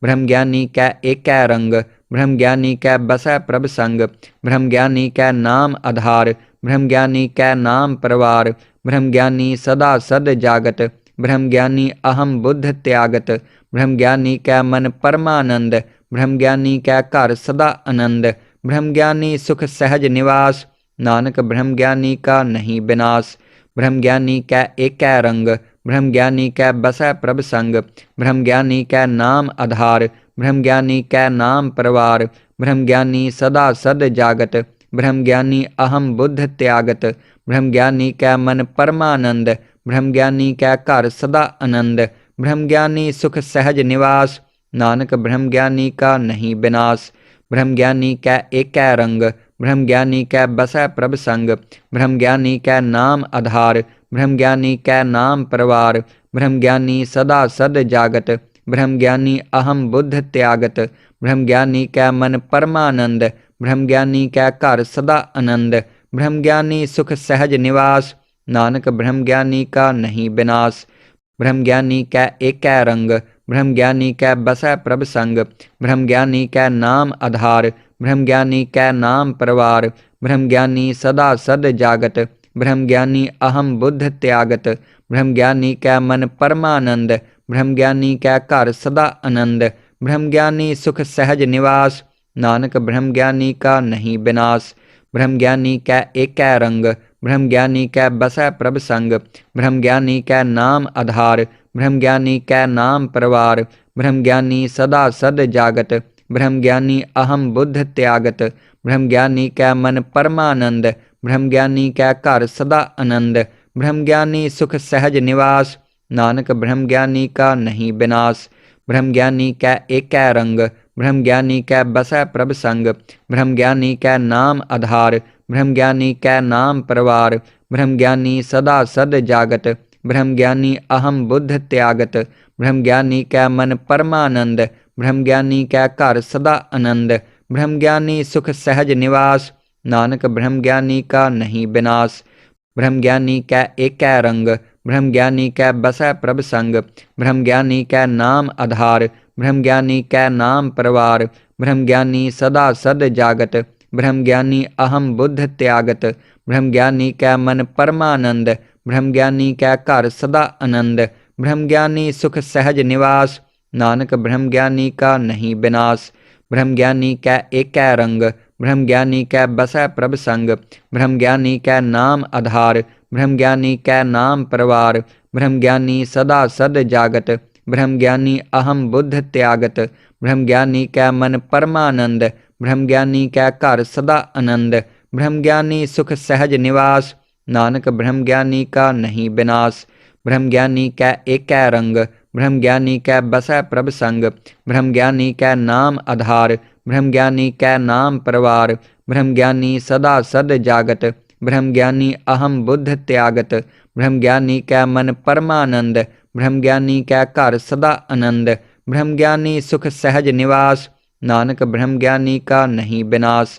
ब्रह्म ज्ञानी कै एकै रंग, ब्रह्म ज्ञानी कै बसै प्रभ संग। ब्रह्म ज्ञानी कै नाम आधार, ब्रह्म ज्ञानी कै नाम परवार। ब्रह्म ज्ञानी सदा सद जागत, ब्रह्म ज्ञानी अहम बुद्ध त्यागत। ब्रह्म ज्ञानी कै मन परमानंद, ब्रह्म ज्ञानी कै घर सदा आनंद। ब्रह्म ज्ञानी सुख सहज निवास, नानक ब्रह्म ज्ञानी का नहीं विनाश। ब्रह्म ज्ञानी कै एकै रंग, ब्रह्म ज्ञानी कै बसै प्रभ संग। ब्रह्म ज्ञानी कै नाम आधार, ब्रह्म ज्ञानी कै नाम परवार। ब्रह्म ज्ञानी सदा सद जागत, ब्रह्म ज्ञानी अहम बुद्ध त्यागत। ब्रह्म ज्ञानी कै मन परमानंद, ब्रह्म ज्ञानी कै घर सदा आनंद। ब्रह्म ज्ञानी सुख सहज निवास, नानक ब्रह्म ज्ञानी का नहीं विनाश। ब्रह्म ज्ञानी कै एकै रंग, ब्रह्म ज्ञानी कै बसै प्रभ संग। ब्रह्म ज्ञानी कै नाम आधार, ब्रह्म ज्ञानी कै नाम परवार। ब्रह्म ज्ञानी सदा सद जागत, ब्रह्म ज्ञानी अहम बुद्ध त्यागत। ब्रह्म ज्ञानी कै मन परमानंद, ब्रह्म ज्ञानी कै घर सदा आनंद। ब्रह्म ज्ञानी सुख सहज निवास, नानक ब्रह्म ज्ञानी का नहीं विनाश। ब्रह्म ज्ञानी कै एकै रंग, ब्रह्म ज्ञानी कै बसै प्रभ संग। ब्रह्म ज्ञानी कै नाम आधार, ब्रह्म ज्ञानी कै नाम परवार। ब्रह्म ज्ञानी सदा सद जागत, ब्रह्म ज्ञानी अहम बुद्ध त्यागत। ब्रह्म ज्ञानी कै मन परमानंद, ब्रह्म ज्ञानी कै घर सदा आनंद। ब्रह्म ज्ञानी सुख सहज निवास, नानक ब्रह्म ज्ञानी का नहीं विनाश। ब्रह्म ज्ञानी कै एकै रंग, ब्रह्म ज्ञानी कै बसै प्रभ संग। ब्रह्म ज्ञानी कै नाम आधार, ब्रह्म ज्ञानी कै नाम परवार। ब्रह्म ज्ञानी सदा सद जागत, ब्रह्म ज्ञानी अहम बुद्ध त्यागत। ब्रह्म ज्ञानी कै मन परमानंद, ब्रह्म ज्ञानी कै घर सदा आनंद। ब्रह्म ज्ञानी सुख सहज निवास, नानक ब्रह्म ज्ञानी का नहीं विनाश। ब्रह्म ज्ञानी कै एकै रंग, ब्रह्म ज्ञानी कै बसै प्रभ संग। ब्रह्म ज्ञानी कै नाम आधार, ब्रह्म ज्ञानी कै नाम परवार। ब्रह्म ज्ञानी सदा सद जागत, ब्रह्म ज्ञानी अहम बुद्ध त्यागत। ब्रह्म ज्ञानी कै मन परमानंद, ब्रह्म ज्ञानी कै घर सदा आनंद। ब्रह्म ज्ञानी सुख सहज निवास, नानक ब्रह्म ज्ञानी का नहीं विनाश। ब्रह्म ज्ञानी कै एकै रंग, ब्रह्म ज्ञानी कै बसै प्रभ संग। ब्रह्म ज्ञानी कै नाम आधार, ब्रह्म ज्ञानी कै नाम परवार। ब्रह्म ज्ञानी सदा सद जागत, ब्रह्म ज्ञानी अहम बुद्ध त्यागत। ब्रह्म ज्ञानी कै मन परमानंद, ब्रह्म ज्ञानी कै घर सदा आनंद। ब्रह्म ज्ञानी सुख सहज निवास, नानक ब्रह्म ज्ञानी का नहीं विनाश। ब्रह्म ज्ञानी कै एकै रंग, ब्रह्म ज्ञानी कै बसै प्रभ संग। ब्रह्म ज्ञानी कै नाम आधार, ब्रह्म ज्ञानी कै नाम परवार। ब्रह्म ज्ञानी सदा सद जागत, ब्रह्म ज्ञानी अहम बुद्ध त्यागत। ब्रह्म ज्ञानी कै मन परमानंद, ब्रह्म ज्ञानी कै घर सदा आनंद। ब्रह्म ज्ञानी सुख सहज निवास, नानक ब्रह्म ज्ञानी का नहीं विनाश। ब्रह्म ज्ञानी कै एकै रंग, ब्रह्म ज्ञानी कै बसै प्रभ संग। ब्रह्म ज्ञानी कै नाम आधार, ब्रह्म ज्ञानी कै नाम परवार। ब्रह्म ज्ञानी सदा सद जागत, ब्रह्म ज्ञानी अहम बुद्ध त्यागत। ब्रह्म ज्ञानी कै मन परमानंद, ब्रह्म ज्ञानी कै घर सदा आनंद। ब्रह्म ज्ञानी सुख सहज निवास, नानक ब्रह्म ज्ञानी का नहीं विनाश।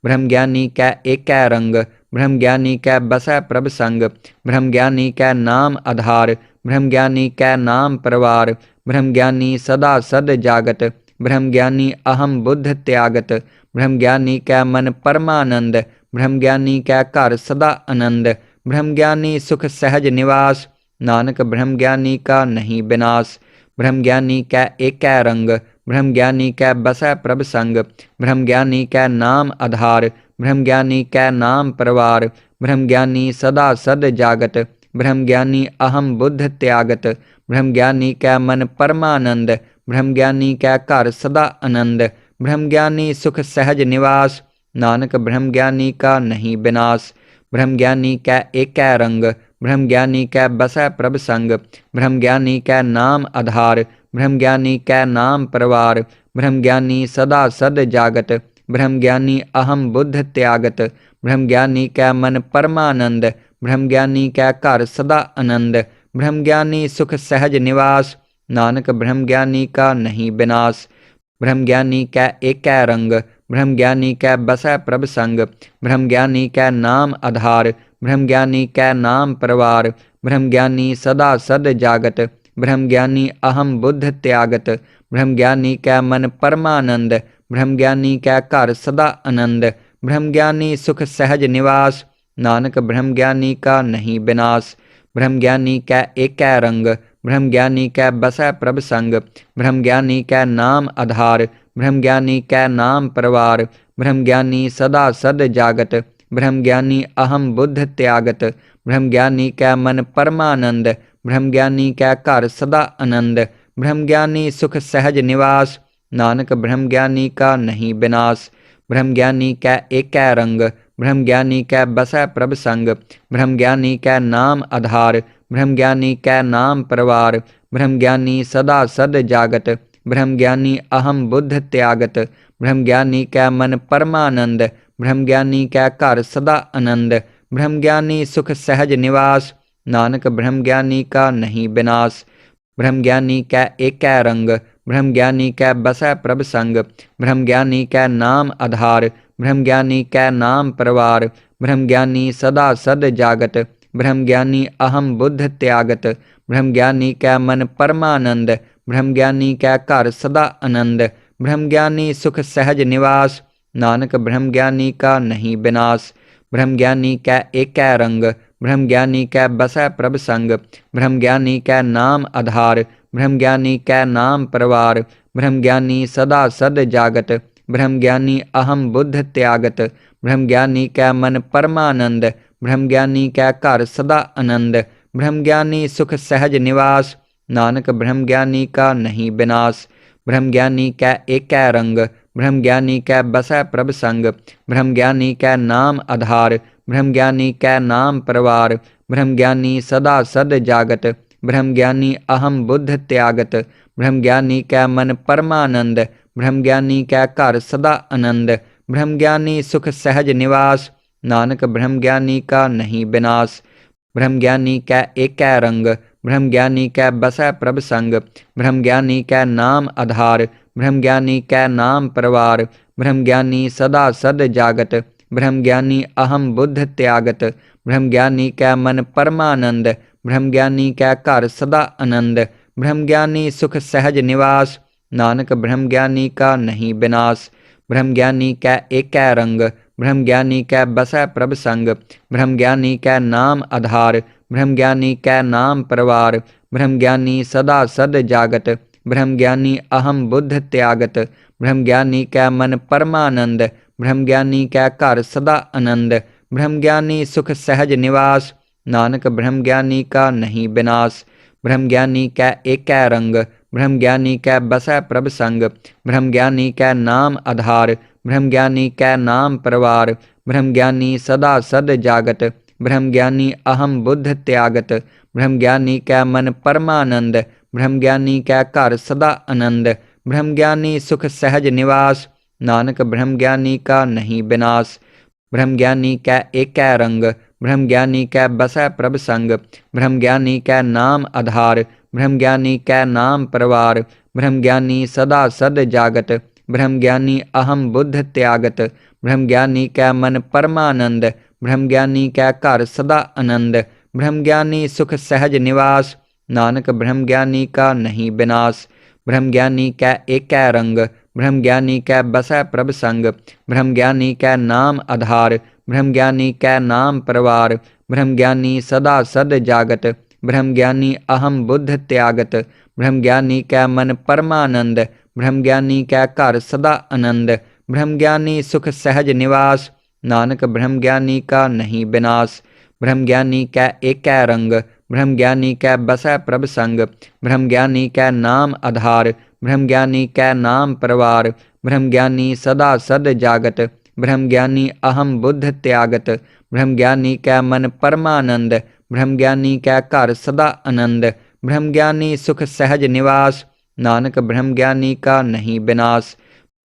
ब्रह्म ज्ञानी कै एकै रंग, ब्रह्म ज्ञानी कै बसै प्रभ संग। ब्रह्म ज्ञानी कै नाम आधार, ब्रह्म ज्ञानी कै नाम परवार। ब्रह्म ज्ञानी सदा सद जागत, ब्रह्म ज्ञानी अहम बुद्ध त्यागत, ब्रह्म ज्ञानी कै मन परमानंद, ब्रह्म ज्ञानी कै घर सदा आनंद, ब्रह्म ज्ञानी सुख सहज निवास, नानक ब्रह्म ज्ञानी का नहीं विनाश। ब्रह्म ज्ञानी कै एकै रंग, ब्रह्म ज्ञानी कै बसै प्रभ संग, ब्रह्म ज्ञानी कै नाम आधार, ब्रह्म ज्ञानी कै नाम परवार, ब्रह्म ज्ञानी सदा सद जागत, ब्रह्म ज्ञानी अहम बुद्ध त्यागत, ब्रह्म ज्ञानी कै मन परमानंद, ब्रह्म ज्ञानी कै घर सदा आनंद, ब्रह्म ज्ञानी सुख सहज निवास, नानक ब्रह्म ज्ञानी का नहीं विनाश। ब्रह्म ज्ञानी कै एकै रंग, ब्रह्म ज्ञानी कै बसै प्रभ संग, ब्रह्म ज्ञानी कै नाम आधार, ब्रह्म ज्ञानी कै नाम परवार, ब्रह्म ज्ञानी सदा सद जागत, ब्रह्म ज्ञानी अहम बुद्ध त्यागत, ब्रह्म ज्ञानी कै मन परमानंद, ब्रह्म ज्ञानी कै घर सदा आनंद, ब्रह्म ज्ञानी सुख सहज निवास, नानक ब्रह्म ज्ञानी का नहीं विनाश। ब्रह्म ज्ञानी कै एकै रंग, ब्रह्म ज्ञानी कै बसै प्रभ संग, ब्रह्म ज्ञानी कै नाम आधार, ब्रह्म ज्ञानी कै नाम परवार, ब्रह्म ज्ञानी सदा सद जागत, ब्रह्म ज्ञानी अहम बुद्ध त्यागत, ब्रह्म ज्ञानी कै मन परमानंद, ब्रह्म ज्ञानी कै घर सदा आनंद, ब्रह्म ज्ञानी सुख सहज निवास, नानक ब्रह्म ज्ञानी का नहीं विनाश। ब्रह्म ज्ञानी कै एकै रंग, ब्रह्म ज्ञानी कै बसै प्रभ संग, ब्रह्म ज्ञानी कै नाम आधार, ब्रह्म ज्ञानी कै नाम परवार, ब्रह्म ज्ञानी सदा सद जागत, ब्रह्म ज्ञानी अहम बुद्ध त्यागत, ब्रह्म ज्ञानी कै मन परमानंद, ब्रह्म ज्ञानी कै घर सदा आनंद, ब्रह्म ज्ञानी सुख सहज निवास, नानक ब्रह्म ज्ञानी का नहीं विनाश। ब्रह्म ज्ञानी कै एकै रंग, ब्रह्म ज्ञानी कै बसै प्रभ संग, ब्रह्म ज्ञानी कै नाम आधार, ब्रह्म ज्ञानी कै नाम परवार, ब्रह्म ज्ञानी सदा सद जागत, ब्रह्म ज्ञानी अहम बुद्ध त्यागत, ब्रह्म ज्ञानी कै मन परमानंद, ब्रह्म ज्ञानी कै घर सदा आनंद, ब्रह्म ज्ञानी सुख सहज निवास, नानक ब्रह्म ज्ञानी का नहीं विनाश। ब्रह्म ज्ञानी कै एकै रंग, ब्रह्म ज्ञानी कै बसै प्रभ संग, ब्रह्म ज्ञानी कै नाम आधार, ब्रह्म ज्ञानी कै नाम परवार, ब्रह्म ज्ञानी सदा सद जागत, ब्रह्म ज्ञानी अहम बुद्ध त्यागत, ब्रह्म ज्ञानी कै मन परमानंद, ब्रह्म ज्ञानी कै घर सदा आनंद, ब्रह्म ज्ञानी सुख सहज निवास, नानक ब्रह्म ज्ञानी का नहीं विनाश। ब्रह्म ज्ञानी कै एकै रंग, ब्रह्म ज्ञानी कै बसै प्रभ संग, ब्रह्म ज्ञानी कै नाम आधार, ब्रह्म ज्ञानी कै नाम परवार, ब्रह्म ज्ञानी सदा सद जागत, ब्रह्म ज्ञानी अहम बुद्ध त्यागत, ब्रह्म ज्ञानी कै मन परमानंद, ब्रह्म ज्ञानी कै घर सदा आनंद, ब्रह्म ज्ञानी सुख सहज निवास, नानक ब्रह्म ज्ञानी का नहीं विनाश। ब्रह्म ज्ञानी कै एकै रंग, ब्रह्म ज्ञानी कै बसै प्रभ संग, ब्रह्म ज्ञानी कै नाम आधार, ब्रह्म ज्ञानी कै नाम परवार, ब्रह्म ज्ञानी सदा सद जागत, ब्रह्म ज्ञानी अहम बुद्ध त्यागत, ब्रह्म ज्ञानी कै मन परमानंद, ब्रह्म ज्ञानी कै घर सदा आनंद, ब्रह्म ज्ञानी सुख सहज निवास, नानक ब्रह्म ज्ञानी का नहीं विनाश। ब्रह्म ज्ञानी कै एकै रंग, ब्रह्म ज्ञानी कै बसै प्रभ संग, ब्रह्म ज्ञानी कै नाम आधार, ब्रह्म ज्ञानी कै नाम परवार, ब्रह्म ज्ञानी सदा सद जागत, ब्रह्म ज्ञानी अहम बुद्ध त्यागत, ब्रह्म ज्ञानी कै मन परमानंद, ब्रह्म ज्ञानी कै घर सदा आनंद, ब्रह्म ज्ञानी सुख सहज निवास, नानक ब्रह्म ज्ञानी का नहीं विनाश। ब्रह्म ज्ञानी कै एकै रंग, ब्रह्म ज्ञानी कै बसै प्रभ संग, ब्रह्म ज्ञानी कै नाम आधार, ब्रह्म ज्ञानी कै नाम परवार, ब्रह्म ज्ञानी सदा सद जागत, ब्रह्म ज्ञानी अहम बुद्ध त्यागत, ब्रह्म ज्ञानी कै मन परमानंद, ब्रह्म ज्ञानी कै घर सदा आनंद, ब्रह्म ज्ञानी सुख सहज निवास, नानक ब्रह्म ज्ञानी का नहीं विनाश। ब्रह्म ज्ञानी कै एकै रंग, ब्रह्म ज्ञानी कै बसै प्रभ संग, ब्रह्म ज्ञानी कै नाम आधार, ब्रह्म ज्ञानी कै नाम परवार, ब्रह्म ज्ञानी सदा सद जागत, ब्रह्म ज्ञानी अहम बुद्ध त्यागत, ब्रह्म ज्ञानी कै मन परमानंद, ब्रह्म ज्ञानी कै घर सदा आनंद, ब्रह्म ज्ञानी सुख सहज निवास, नानक ब्रह्म ज्ञानी का नहीं विनाश। ब्रह्म ज्ञानी कै एकै रंग, ब्रह्म ज्ञानी कै बसै प्रभ संग, ब्रह्म ज्ञानी कै नाम आधार, ब्रह्म ज्ञानी कै नाम परवार, ब्रह्म ज्ञानी सदा सद जागत, ब्रह्म ज्ञानी अहम बुद्ध त्यागत, ब्रह्म ज्ञानी कै मन परमानंद, ब्रह्म ज्ञानी कै घर सदा आनंद, ब्रह्म ज्ञानी सुख सहज निवास, नानक ब्रह्म ज्ञानी का नहीं विनाश। ब्रह्म ज्ञानी कै एकै रंग, ब्रह्म ज्ञानी कै बसै प्रभ संग, ब्रह्म ज्ञानी कै नाम आधार, ब्रह्म ज्ञानी कै नाम परवार, ब्रह्म ज्ञानी सदा सद जागत, ब्रह्म ज्ञानी अहम बुद्ध त्यागत, ब्रह्म ज्ञानी कै मन परमानंद, ब्रह्म ज्ञानी कै घर सदा आनंद, ब्रह्म ज्ञानी सुख सहज निवास, नानक ब्रह्म ज्ञानी का नहीं विनाश, ब्रह्म ज्ञानी कै एकै रंग, ब्रह्म ज्ञानी कै बसै प्रभ संग, ब्रह्म ज्ञानी कै नाम आधार, ब्रह्म ज्ञानी कै नाम परवार, ब्रह्म ज्ञानी सदा सद जागत, ब्रह्म ज्ञानी अहम बुद्ध त्यागत, ब्रह्म ज्ञानी कै मन परमानंद, ब्रह्म ज्ञानी कै घर सदा आनंद, ब्रह्म ज्ञानी सुख सहज निवास, नानक ब्रह्म ज्ञानी का नहीं विनाश,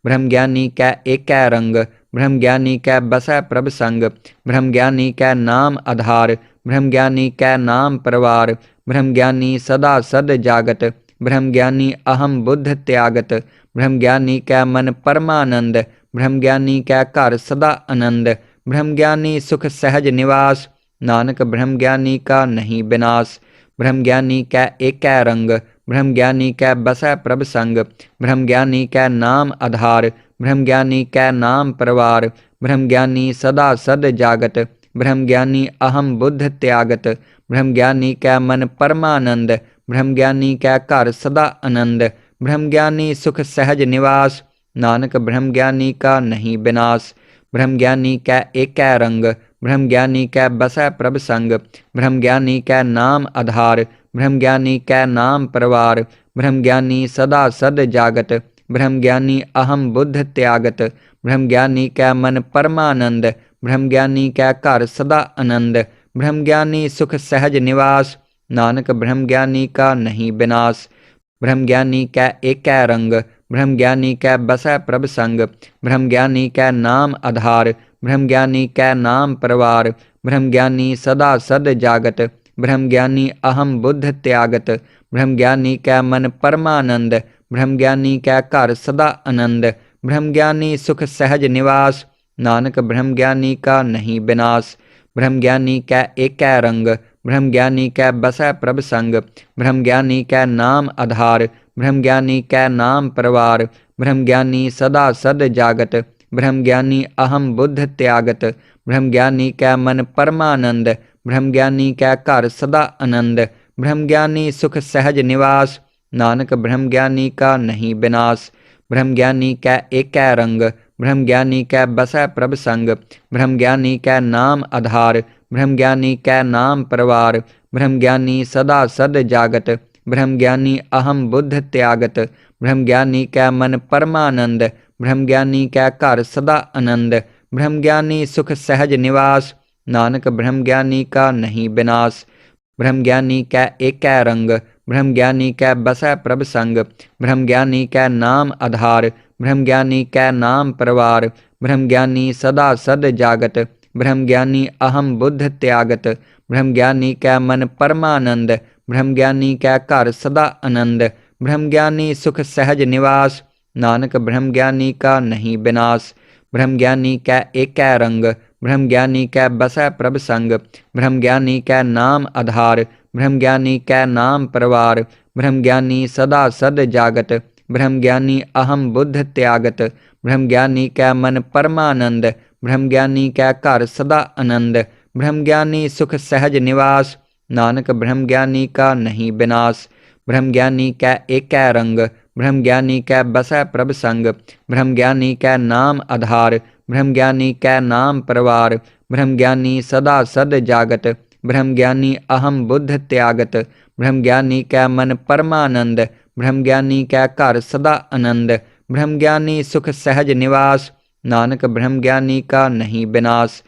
ब्रह्म ज्ञानी कै एकै रंग, ब्रह्म ज्ञानी कै बसै प्रभ संग, ब्रह्म ज्ञानी कै नाम आधार, ब्रह्म ज्ञानी कै नाम परवार, ब्रह्म ज्ञानी सदा सद जागत, ब्रह्म ज्ञानी अहम बुद्ध त्यागत, ब्रह्म ज्ञानी कै मन परमानंद, ब्रह्म ज्ञानी कै घर सदा आनंद, ब्रह्म ज्ञानी सुख सहज निवास, नानक ब्रह्म ज्ञानी का नहीं विनाश, ब्रह्म ज्ञानी कै एकै रंग, ब्रह्म ज्ञानी कै बसै प्रभ संग, ब्रह्म ज्ञानी कै नाम आधार, ब्रह्म ज्ञानी कै नाम परवार, ब्रह्म ज्ञानी सदा सद जागत, ब्रह्म ज्ञानी अहम बुद्ध त्यागत, ब्रह्म ज्ञानी कै मन परमानंद, ब्रह्म ज्ञानी कै घर सदा आनंद, ब्रह्म ज्ञानी सुख सहज निवास, नानक ब्रह्म ज्ञानी का नहीं विनाश, ब्रह्म ज्ञानी कै एकै रंग, ब्रह्म ज्ञानी कै बसै प्रभ संग, ब्रह्म ज्ञानी कै नाम आधार, ब्रह्म ज्ञानी कै नाम परवार, ब्रह्म ज्ञानी सदा सद जागत, ब्रह्म ज्ञानी अहम बुद्ध त्यागत, ब्रह्म ज्ञानी कै मन परमानंद, ब्रह्म ज्ञानी कै घर सदा आनंद, ब्रह्म ज्ञानी सुख सहज निवास, नानक ब्रह्म ज्ञानी का नहीं विनाश, ब्रह्म ज्ञानी कै एकै रंग, ब्रह्म ज्ञानी कै बसै प्रभ संग, ब्रह्म ज्ञानी कै नाम आधार, ब्रह्म ज्ञानी कै नाम परवार, ब्रह्म ज्ञानी सदा सद जागत, ब्रह्म ज्ञानी अहम बुद्ध त्यागत, ब्रह्म ज्ञानी कै मन परमानंद, ब्रह्म ज्ञानी कै घर सदा आनंद, ब्रह्म ज्ञानी सुख सहज निवास, नानक ब्रह्म ज्ञानी का नहीं विनाश, ब्रह्म ज्ञानी कै एकै रंग, ब्रह्म ज्ञानी कै बसै प्रभ संग, ब्रह्म ज्ञानी कै नाम आधार, ब्रह्म ज्ञानी कै नाम परवार, ब्रह्म ज्ञानी सदा सद जागत, ब्रह्म ज्ञानी अहम बुद्ध त्यागत, ब्रह्म ज्ञानी कै मन परमानंद, ब्रह्म ज्ञानी कै घर सदा आनंद, ब्रह्म ज्ञानी सुख सहज निवास, नानक ब्रह्म ज्ञानी का नहीं विनाश, ब्रह्म ज्ञानी कै एकै रंग, ब्रह्म ज्ञानी कै बसै प्रभ संग, ब्रह्म ज्ञानी कै नाम आधार, ब्रह्म ज्ञानी कै नाम परवार, ब्रह्म ज्ञानी सदा सद जागत, ब्रह्म ज्ञानी अहम बुद्ध त्यागत, ब्रह्म ज्ञानी कै मन परमानंद, ब्रह्म ज्ञानी कै घर सदा आनंद, ब्रह्म ज्ञानी सुख सहज निवास, नानक ब्रह्म ज्ञानी का नहीं विनाश, ब्रह्म ज्ञानी कै एकै रंग, ब्रह्म ज्ञानी कै बसै प्रभ संग, ब्रह्म ज्ञानी कै नाम आधार, ब्रह्म ज्ञानी कै नाम परवार, ब्रह्म ज्ञानी सदा सद जागत, ब्रह्म ज्ञानी अहम बुद्ध त्यागत, ब्रह्म ज्ञानी कै मन परमानंद, ब्रह्म ज्ञानी कै घर सदा आनंद, ब्रह्म ज्ञानी सुख सहज निवास, नानक ब्रह्म ज्ञानी का नहीं विनाश, ब्रह्म ज्ञानी कै एकै रंग, ब्रह्म ज्ञानी कै बसै प्रभ संग, ब्रह्म ज्ञानी कै नाम आधार, ब्रह्म ज्ञानी कै नाम परवार, ब्रह्म ज्ञानी सदा सद जागत, ब्रह्म ज्ञानी अहम बुद्ध त्यागत, ब्रह्म ज्ञानी कै मन परमानंद, ब्रह्म ज्ञानी कै घर सदा आनंद, ब्रह्म ज्ञानी सुख सहज निवास, नानक ब्रह्म ज्ञानी का नहीं विनाश, ब्रह्म ज्ञानी कै एकै रंग, ब्रह्म ज्ञानी कै बसै प्रभ संग, ब्रह्म ज्ञानी कै नाम आधार, ब्रह्म ज्ञानी कै नाम परवार, ब्रह्म ज्ञानी सदा सद जागत, ब्रह्म ज्ञानी अहम बुद्ध त्यागत, ब्रह्म ज्ञानी कै मन परमानंद, ब्रह्म ज्ञानी कै घर सदा आनंद, ब्रह्म ज्ञानी सुख सहज निवास, नानक ब्रह्म ज्ञानी का नहीं विनाश,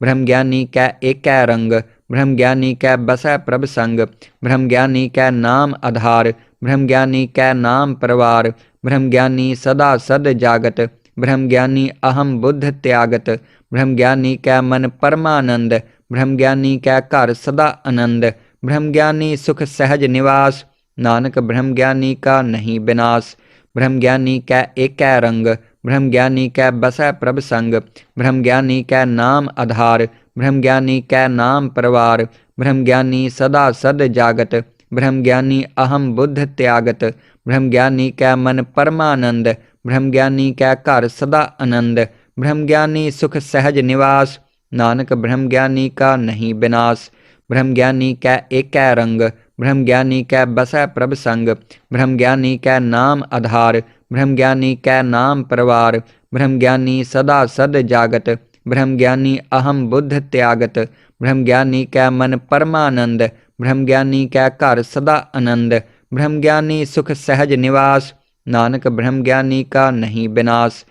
ब्रह्म ज्ञानी कै एकै रंग, ब्रह्म ज्ञानी कै बसै प्रभ संग, ब्रह्म ज्ञानी कै नाम आधार, ब्रह्म ज्ञानी कै नाम परवार, ब्रह्म ज्ञानी सदा सद जागत, ब्रह्म ज्ञानी अहम बुद्ध त्यागत, ब्रह्म ज्ञानी कै मन परमानंद, ब्रह्म ज्ञानी कै घर सदा आनंद, ब्रह्म ज्ञानी सुख सहज निवास, नानक ब्रह्म ज्ञानी का नहीं विनाश, ब्रह्म ज्ञानी कै एकै रंग, ब्रह्म ज्ञानी कै बसै प्रभ संग, ब्रह्म ज्ञानी कै नाम आधार, ब्रह्म ज्ञानी कै नाम परवार, ब्रह्म ज्ञानी सदा सद जागत, ब्रह्म ज्ञानी अहम बुद्ध त्यागत, ब्रह्म ज्ञानी कै मन परमानंद, ब्रह्म ज्ञानी कै घर सदा आनंद, ब्रह्म ज्ञानी सुख सहज निवास, नानक ब्रह्म ज्ञानी का नहीं विनाश। ब्रह्म ज्ञानी कै एकै रंग, ब्रह्म ज्ञानी कै बसै प्रभ संग, ब्रह्म ज्ञानी कै नाम आधार, ब्रह्म ज्ञानी कै नाम परवार, ब्रह्म ज्ञानी सदा सद जागत, ब्रह्म ज्ञानी अहम बुद्ध त्यागत, ब्रह्म ज्ञानी कै मन परमानंद, ब्रह्म ज्ञानी कै घर सदा आनंद, ब्रह्म ज्ञानी सुख सहज निवास, नानक ब्रह्म ज्ञानी का नहीं विनाश।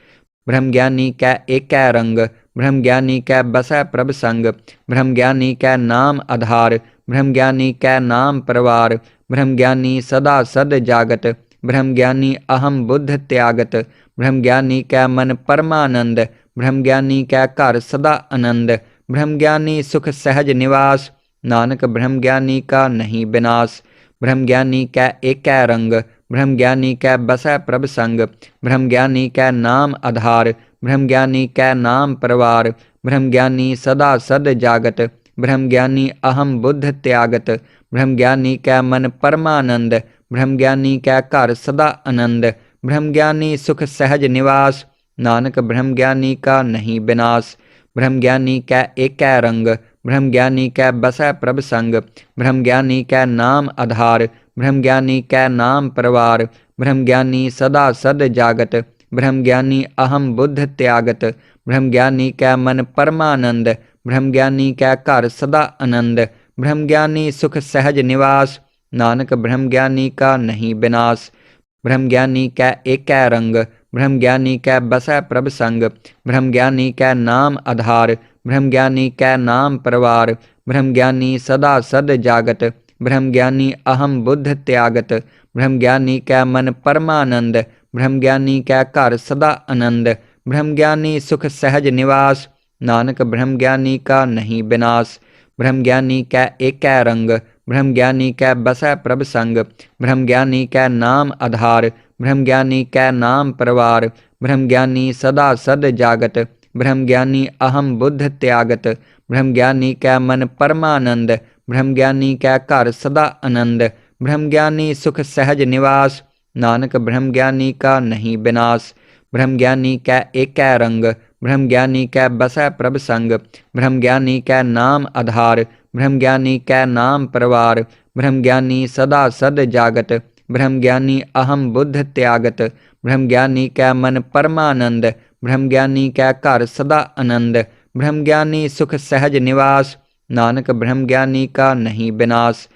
ब्रह्म ज्ञानी कै एकै रंग, ब्रह्म ज्ञानी कै बसै प्रभ संग, ब्रह्म ज्ञानी कै नाम आधार, ब्रह्म ज्ञानी कै नाम परवार, ब्रह्म ज्ञानी सदा सद जागत, ब्रह्म ज्ञानी अहम बुद्ध त्यागत, ब्रह्म ज्ञानी कै मन परमानंद, ब्रह्म ज्ञानी कै घर सदा आनंद, ब्रह्म ज्ञानी सुख सहज निवास, नानक ब्रह्म ज्ञानी का नहीं विनाश। ब्रह्म ज्ञानी कै एकै रंग, ब्रह्म ज्ञानी कै बसै प्रभ संग, ब्रह्म ज्ञानी कै नाम आधार, ब्रह्म ज्ञानी कै नाम परवार, ब्रह्म ज्ञानी सदा सद जागत, ब्रह्म ज्ञानी अहम बुद्ध त्यागत, ब्रह्म ज्ञानी कै मन परमानंद, ब्रह्म ज्ञानी कै घर सदा आनंद, ब्रह्म ज्ञानी सुख सहज निवास, नानक ब्रह्म ज्ञानी का नहीं विनाश। ब्रह्म ज्ञानी कै एकै रंग, ब्रह्म ज्ञानी कै बसै प्रभ संग, ब्रह्म ज्ञानी कै नाम आधार, ब्रह्म ज्ञानी कै नाम परवार, ब्रह्म ज्ञानी सदा सद जागत, ब्रह्म ज्ञानी अहम बुद्ध त्यागत, ब्रह्म ज्ञानी कै मन परमानंद, ब्रह्म ज्ञानी कै घर सदा आनंद, ब्रह्म ज्ञानी सुख सहज निवास, नानक ब्रह्म ज्ञानी का नहीं विनाश। ब्रह्म ज्ञानी कै एकै रंग, ब्रह्म ज्ञानी कै बसै प्रभ संग, ब्रह्म ज्ञानी कै नाम आधार, ब्रह्म ज्ञानी कै नाम परवार, ब्रह्म ज्ञानी सदा सद जागत, ब्रह्म ज्ञानी अहम बुद्ध त्यागत, ब्रह्म ज्ञानी कै मन परमानंद, ब्रह्म ज्ञानी कै घर सदा आनंद, ब्रह्म ज्ञानी सुख सहज निवास, नानक ब्रह्म ज्ञानी का नहीं विनाश। ब्रह्म ज्ञानी कै एकै रंग, ब्रह्म ज्ञानी कै बसै प्रभ संग, ब्रह्म ज्ञानी कै नाम आधार, ब्रह्म ज्ञानी कै नाम परवार, ब्रह्म ज्ञानी सदा सद जागत, ब्रह्म ज्ञानी अहम बुद्ध त्यागत, ब्रह्म ज्ञानी कै मन परमानंद, ब्रह्म ज्ञानी कै घर सदा आनंद, ब्रह्म ज्ञानी सुख सहज निवास, नानक ब्रह्म ज्ञानी का नहीं विनाश। ब्रह्म ज्ञानी कै एकै रंग, ब्रह्म ज्ञानी कै बसै प्रभ संग, ब्रह्म ज्ञानी कै नाम आधार, ब्रह्म ज्ञानी कै नाम परवार, ब्रह्म ज्ञानी सदा सद जागत, ब्रह्म ज्ञानी अहम बुद्ध त्यागत, ब्रह्म ज्ञानी कै मन परमानंद, ब्रह्म ज्ञानी कै घर सदा आनंद, ब्रह्म ज्ञानी सुख सहज निवास, नानक ब्रह्म ज्ञानी का नहीं विनाश।